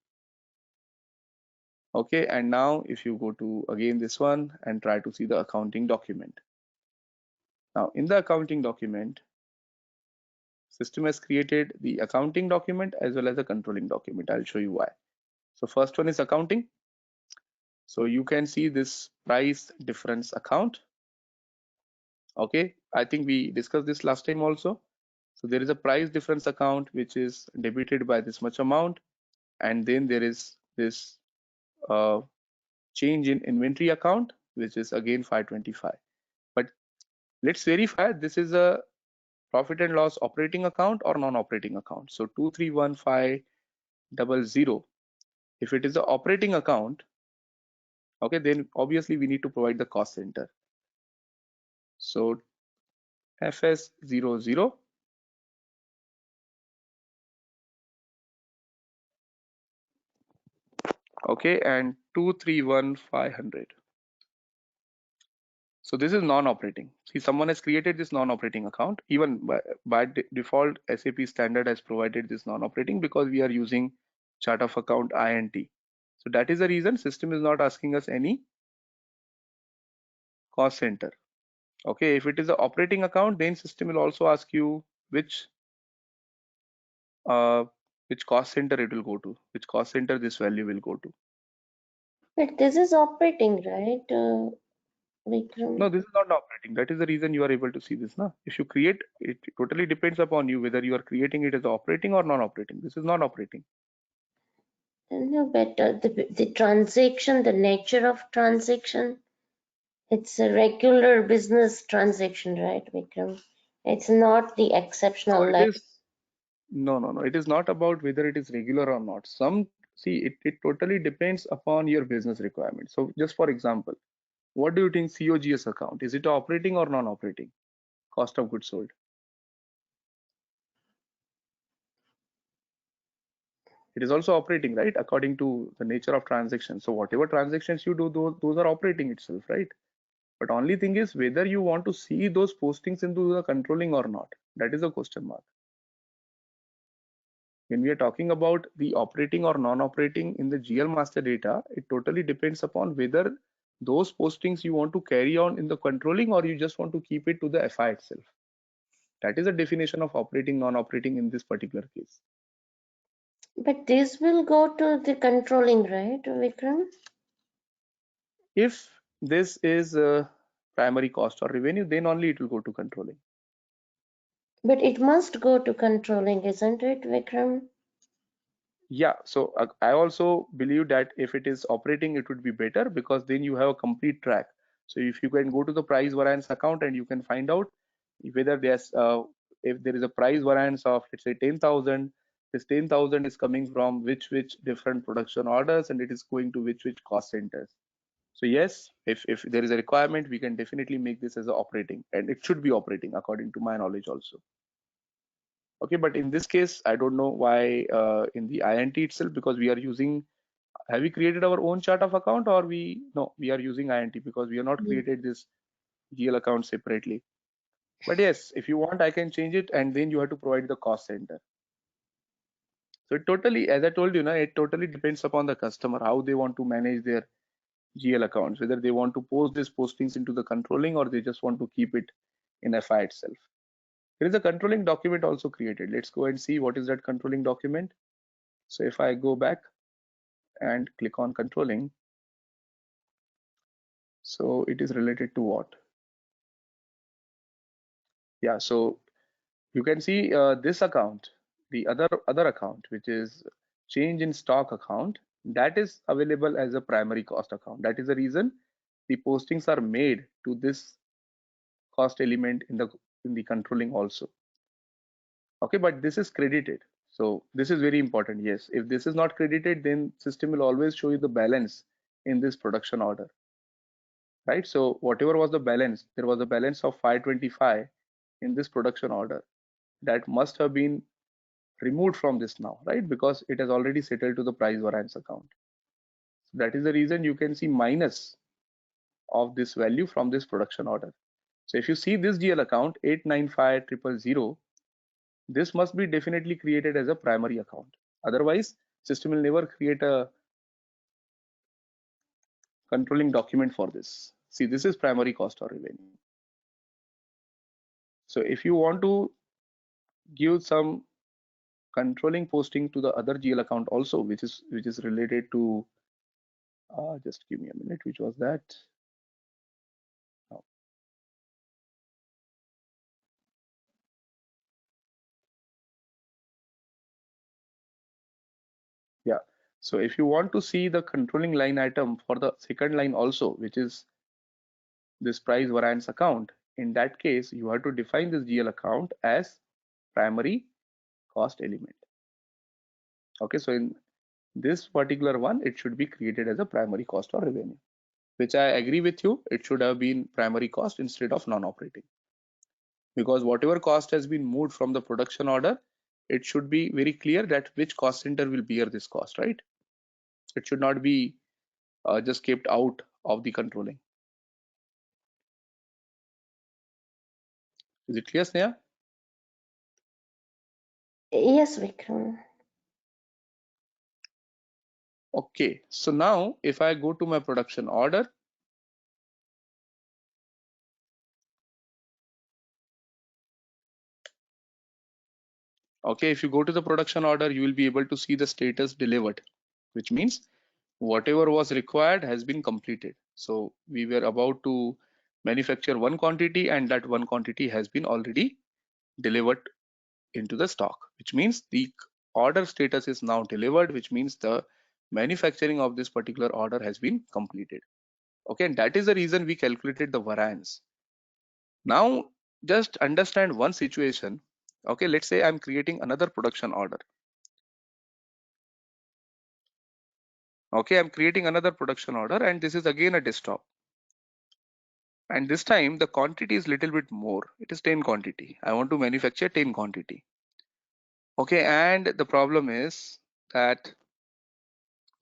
Okay, and now if you go to again this one and try to see the accounting document. Now in the accounting document, system has created the accounting document as well as the controlling document. I'll show you why. So first one is accounting. So you can see this price difference account. Okay, I think we discussed this last time also. So there is a price difference account which is debited by this much amount, and then there is this change in inventory account which is again 525. But let's verify this is a profit and loss operating account or non-operating account. So 231500, if it is the operating account, okay, then obviously we need to provide the cost center. So FS00, Okay, and 231,500. So this is non-operating. See, someone has created this non-operating account. Even by default, SAP standard has provided this non-operating because we are using chart of account INT. So that is the reason system is not asking us any cost center. Okay, if it is an operating account, then system will also ask you which cost center it will go to, which cost center this value will go to. But this is operating, right, Vikram? No, this is not operating. That is the reason you are able to see this. Now, if you create, it totally depends upon you whether you are creating it as operating or non-operating. This is non-operating. No, but the transaction, the nature of transaction, it's a regular business transaction, right, Vikram? It's not the No, exceptional it like. is no. It is not about whether it is regular or not. It totally depends upon your business requirement. So just for example, what do you think COGS account? Is it operating or non-operating? Cost of goods sold. It is also operating, right? According to the nature of transaction. So whatever transactions you do, those are operating itself, right? But only thing is whether you want to see those postings into the controlling or not. That is a question mark. When we are talking about the operating or non-operating in the GL master data, it totally depends upon whether those postings you want to carry on in the controlling or you just want to keep it to the FI itself. That is the definition of operating, non-operating in this particular case. But this will go to the controlling, right, Vikram? If this is a primary cost or revenue, then only it will go to controlling. But it must go to controlling, isn't it, Vikram? Yeah, so I also believe that if it is operating, it would be better because then you have a complete track. So if you can go to the price variance account and you can find out whether there's if there is a price variance of, let's say, 10,000, this 10,000 is coming from which different production orders and it is going to which cost centers. So yes, if there is a requirement, we can definitely make this as a operating, and it should be operating according to my knowledge also. Okay, but in this case, I don't know why in the INT itself, because we are using, have we created our own chart of account or we are using INT because we have not created this GL account separately. But yes, if you want, I can change it and then you have to provide the cost center. So it totally, as I told you, it totally depends upon the customer, how they want to manage their GL accounts, whether they want to post these postings into the controlling or they just want to keep it in FI itself. There is a controlling document also created. Let's go and see what is that controlling document. So if I go back and click on controlling, so it is related to what? Yeah, so you can see this account, the other account, which is change in stock account, that is available as a primary cost account. That is the reason the postings are made to this cost element in the controlling also. Okay, but this is credited. So this is very important. Yes, if this is not credited, then system will always show you the balance in this production order, right? So whatever was the balance, there was a balance of 525 in this production order that must have been removed from this now, right? Because it has already settled to the price variance account. So that is the reason you can see minus of this value from this production order. So if you see this GL account 895000, this must be definitely created as a primary account. Otherwise, system will never create a controlling document for this. See, this is primary cost or revenue. So if you want to give some controlling posting to the other GL account also, which is related to, just give me a minute, which was that? Oh. Yeah. So if you want to see the controlling line item for the second line also, which is this price variance account, in that case, you have to define this GL account as primary cost element. Okay, so in this particular one, it should be created as a primary cost or revenue, which I agree with you. It should have been primary cost instead of non-operating, because whatever cost has been moved from the production order, it should be very clear that which cost center will bear this cost, right? It should not be just kept out of the controlling. Is it clear, Sneha? Yes, Vikram. Okay, so now if I go to my production order, okay, if you go to the production order, you will be able to see the status delivered, which means whatever was required has been completed. So we were about to manufacture one quantity, and that one quantity has been already delivered into the stock, which means the order status is now delivered, which means the manufacturing of this particular order has been completed. Okay, and that is the reason we calculated the variance. Now just understand one situation. Okay, let's say I'm creating another production order. Okay, I'm creating another production order, and this is again a desktop. And this time the quantity is little bit more. It is 10 quantity. I want to manufacture 10 quantity. Okay, and the problem is that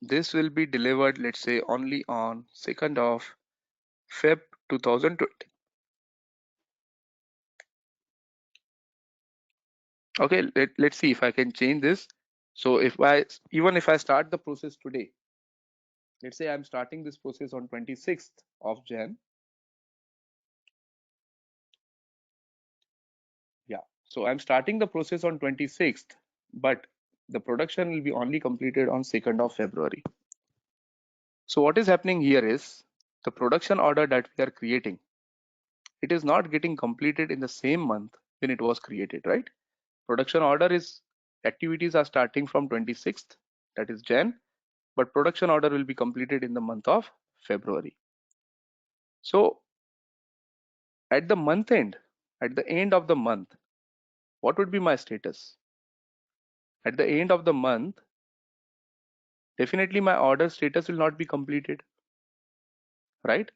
this will be delivered, let's say, only on 2nd of Feb 2020. Okay, let's see if I can change this. So even if I start the process today, let's say I'm starting this process on 26th of Jan. Yeah, so I'm starting the process on 26th, but the production will be only completed on 2nd of February. So what is happening here is the production order that we are creating, it is not getting completed in the same month when it was created, right? Production order is activities are starting from 26th, that is Jan, but production order will be completed in the month of February. So at the month end, at the end of the month, what would be my status? At the end of the month, definitely my order status will not be completed, right?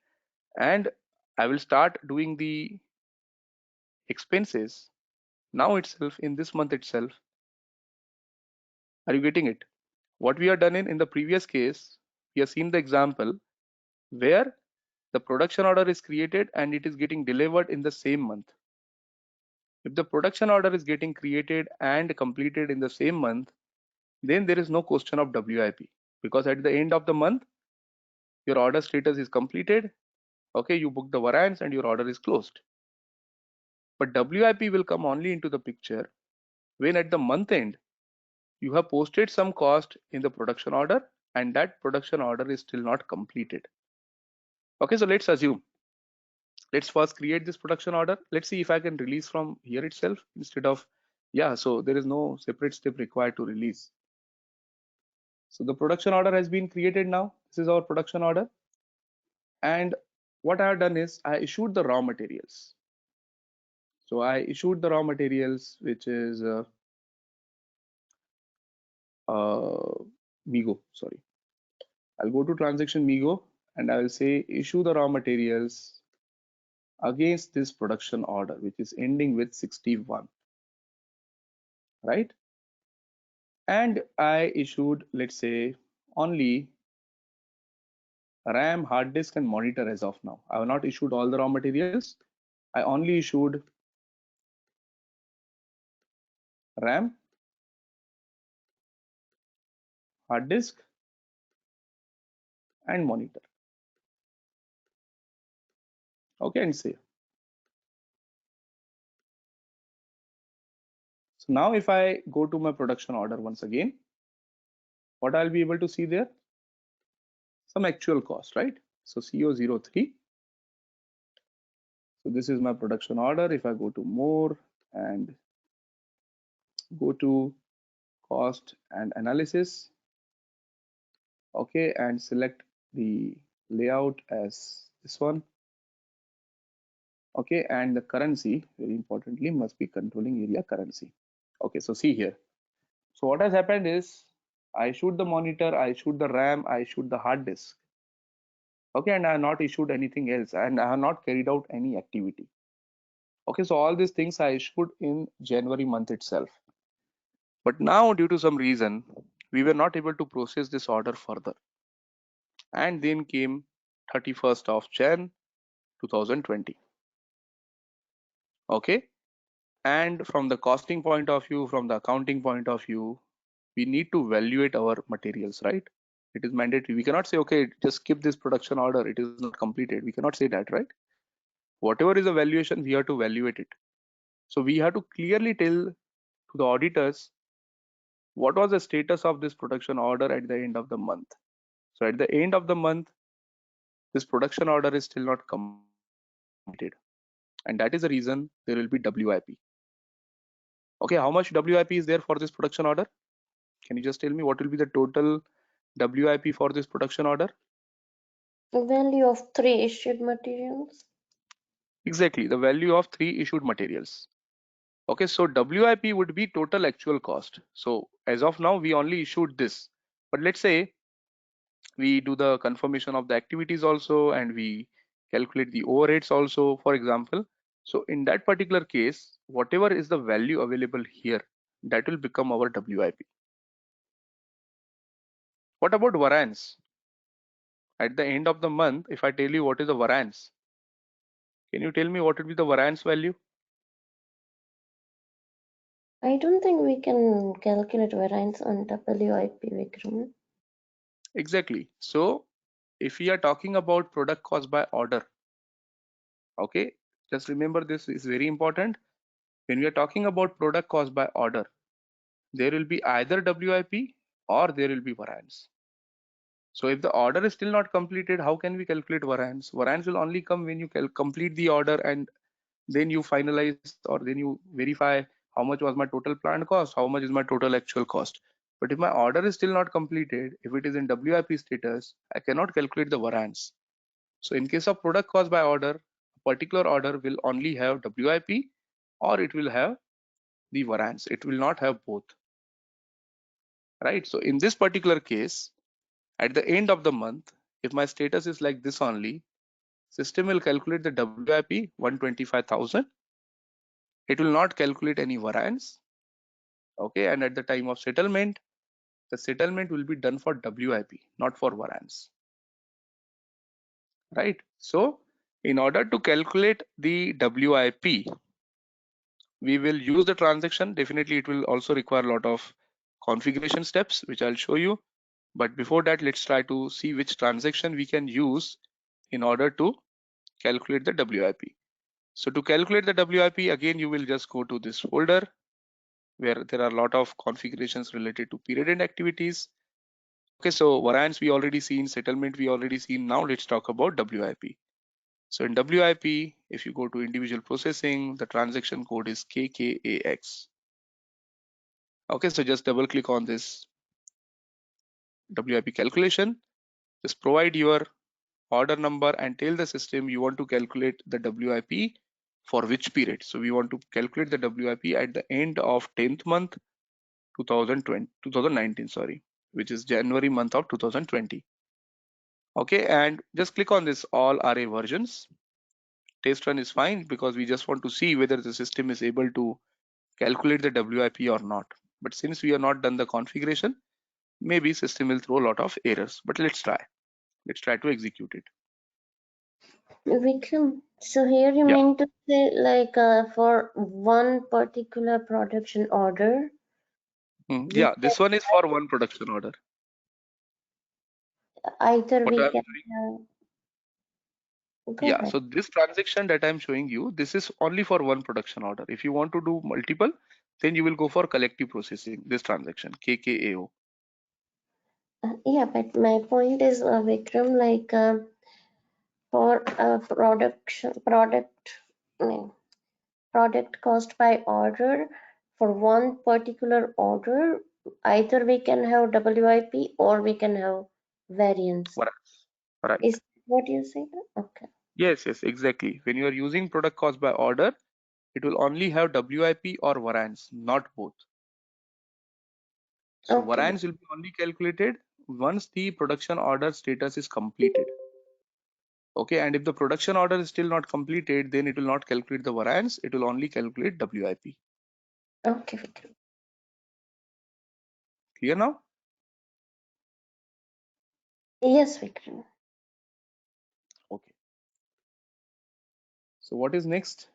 And I will start doing the expenses now itself in this month itself. Are you getting it? What we have done in the previous case, we have seen the example where the production order is created and it is getting delivered in the same month. If the production order is getting created and completed in the same month, then there is no question of WIP, because at the end of the month, your order status is completed. Okay, you book the variance and your order is closed. But WIP will come only into the picture when at the month end, you have posted some cost in the production order and that production order is still not completed. Okay, so let's assume, let's first create this production order. Let's see if I can release from here itself instead of, yeah, so there is no separate step required to release. So the production order has been created now. This is our production order. And what I have done is I issued the raw materials. So I issued the raw materials, which is Migo, sorry. I'll go to transaction Migo and I will say issue the raw materials against this production order, which is ending with 61, right? And I issued, let's say, only RAM, hard disk, and monitor as of now. I have not issued all the raw materials. I only issued RAM, hard disk, and monitor. Okay, and save. So now if I go to my production order once again, what I'll be able to see there? Some actual cost, right? So CO03. So this is my production order. If I go to more and go to cost and analysis, okay, and select the layout as this one, okay, and the currency, very importantly, must be controlling area currency. Okay, so see here. So what has happened is I issued the monitor, I issued the RAM, I issued the hard disk. Okay, and I have not issued anything else, and I have not carried out any activity. Okay, so all these things I issued in January month itself. But now, due to some reason, we were not able to process this order further. And then came 31st of Jan 2020. Okay. And from the costing point of view, from the accounting point of view, we need to evaluate our materials, right? It is mandatory. We cannot say, okay, just skip this production order, it is not completed. We cannot say that, right? Whatever is a valuation, we have to evaluate it. So we have to clearly tell to the auditors what was the status of this production order at the end of the month. So at the end of the month, this production order is still not completed. And that is the reason there will be WIP. Okay, how much WIP is there for this production order? Can you just tell me what will be the total WIP for this production order? The value of 3 issued materials. Exactly, the value of 3 issued materials. Okay, so WIP would be total actual cost. So as of now, we only issued this. But let's say we do the confirmation of the activities also, and we calculate the overheads also, for example. So in that particular case, whatever is the value available here, that will become our WIP. What about variance? At the end of the month, if I tell you what is the variance, can you tell me what would be the variance value? I don't think we can calculate variance on WIP, Vikram. Exactly. So if we are talking about product cost by order, okay, just remember this is very important. When we are talking about product cost by order, there will be either WIP or there will be variance. So if the order is still not completed, how can we calculate variance? Variance will only come when you complete the order and then you finalize or then you verify how much was my total planned cost, how much is my total actual cost. But if my order is still not completed, if it is in WIP status, I cannot calculate the variance. So in case of product cost by order, a particular order will only have WIP or it will have the variance. It will not have both. Right? So in this particular case, at the end of the month, if my status is like this only, system will calculate the WIP 125,000. It will not calculate any variance. Okay, and at the time of settlement, the settlement will be done for WIP, not for variance. Right? So in order to calculate the WIP, we will use the transaction. Definitely, it will also require a lot of configuration steps, which I'll show you. But before that, let's try to see which transaction we can use in order to calculate the WIP. So to calculate the WIP, again, you will just go to this folder where there are a lot of configurations related to period end activities. Okay, so variance we already seen, settlement we already seen. Now let's talk about WIP. So in WIP, if you go to individual processing, the transaction code is KKAX. Okay, so just double click on this WIP calculation. Just provide your order number and tell the system you want to calculate the WIP for which period. So we want to calculate the WIP at the end of 10th month 2019, sorry, which is January month of 2020. Okay, and just click on this all RA versions. Test run is fine because we just want to see whether the system is able to calculate the WIP or not. But since we have not done the configuration, maybe system will throw a lot of errors. But let's try. Let's try to execute it. Vikram, so here you Yeah. mean to say like for one particular production order? Yeah, this one is for one production order. Either What we I'm can doing, go yeah, ahead. so this transaction that I'm showing you, this is only for one production order. If you want to do multiple, then you will go for collective processing, this transaction, KKAO. Yeah, but my point is, Vikram, like for product cost by order, for one particular order, either we can have WIP or we can have variance. Right. Is what you said? Okay. Yes, exactly. When you are using product cost by order, it will only have WIP or variance, not both. So Okay. variance will be only calculated once the production order status is completed. Okay, and if the production order is still not completed, then it will not calculate the variance, it will only calculate WIP. Okay, Vikram. Clear now? Yes, Vikram. Okay. So what is next?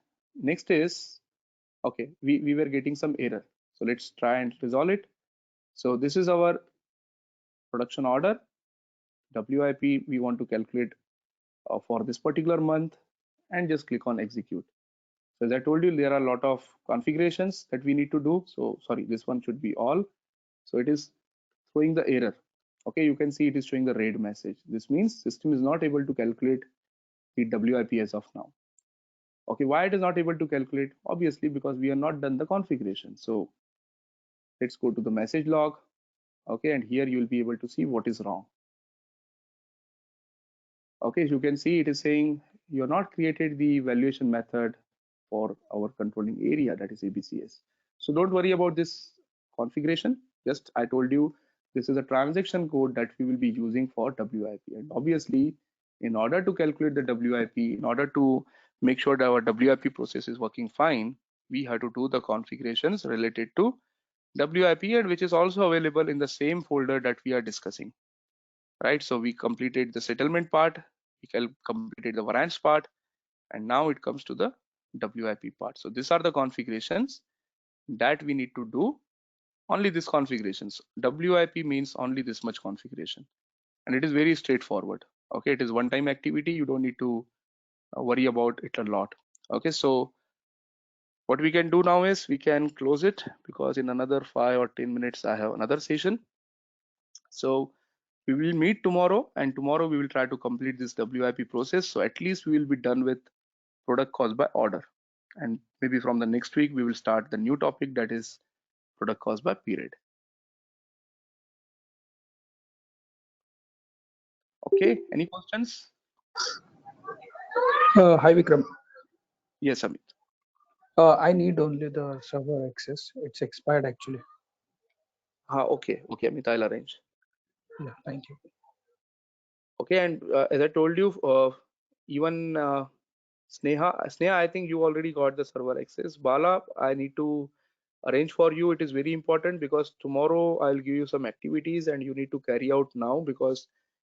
Next is, okay, we were getting some error. So let's try and resolve it. So this is our production order. WIP we want to calculate for this particular month, and just click on execute. So as I told you, there are a lot of configurations that we need to do. So sorry, this one should be all. So it is throwing the error. Okay, you can see it is showing the red message. This means system is not able to calculate the WIP as of now. Okay, why it is not able to calculate? Obviously because we have not done the configuration. So let's go to the message log. Okay, and here you will be able to see what is wrong. Okay, as you can see, it is saying you have not created the evaluation method for our controlling area, that is ABCS. So don't worry about this configuration. Just I told you this is a transaction code that we will be using for WIP. And obviously, in order to calculate the WIP, in order to make sure that our WIP process is working fine, we have to do the configurations related to WIP, and which is also available in the same folder that we are discussing. Right, so we completed the settlement part, we completed the variance part, and now it comes to the WIP part. So these are the configurations that we need to do. Only these configurations. WIP means only this much configuration, and it is very straightforward. Okay, it is one-time activity. You don't need to worry about it a lot. Okay, so what we can do now is we can close it, because in another 5 or 10 minutes I have another session. So we will meet tomorrow, and tomorrow we will try to complete this WIP process. So at least we will be done with product cost by order, and maybe from the next week we will start the new topic, that is product cost by period. Okay, any questions? Hi Vikram. Yes, Amit. I need only the server access. It's expired actually. Okay, Amit, I'll arrange. Yeah, thank you. Okay, and as I told you, even Sneha, I think you already got the server access. Bala, I need to arrange for you. It is very important because tomorrow I'll give you some activities and you need to carry out now, because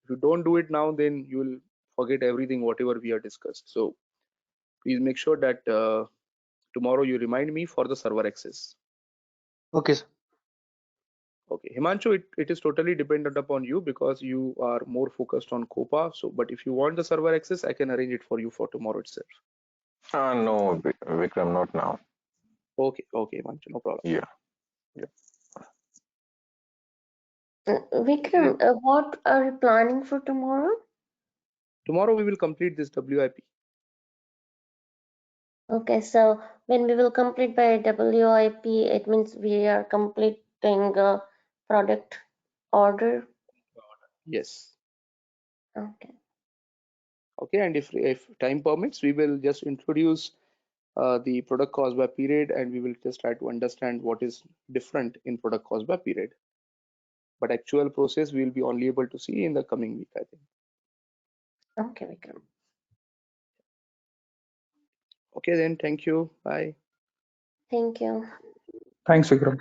if you don't do it now, then you will forget everything whatever we have discussed. So please make sure that tomorrow you remind me for the server access. Okay, sir. Okay, Himanshu, it is totally dependent upon you because you are more focused on COPA. So, but if you want the server access, I can arrange it for you for tomorrow itself. No, Vikram, not now. Okay, Himanshu, no problem. Yeah. Vikram, what are you planning for tomorrow? Tomorrow we will complete this WIP. Okay, so when we will complete by WIP, it means we are completing a product order. Yes. Okay. Okay, and if time permits, we will just introduce the product cost by period, and we will just try to understand what is different in product cost by period. But actual process we will be only able to see in the coming week, I think. Okay, Vikram. Okay, then thank you. Bye. Thank you. Thanks Vikram.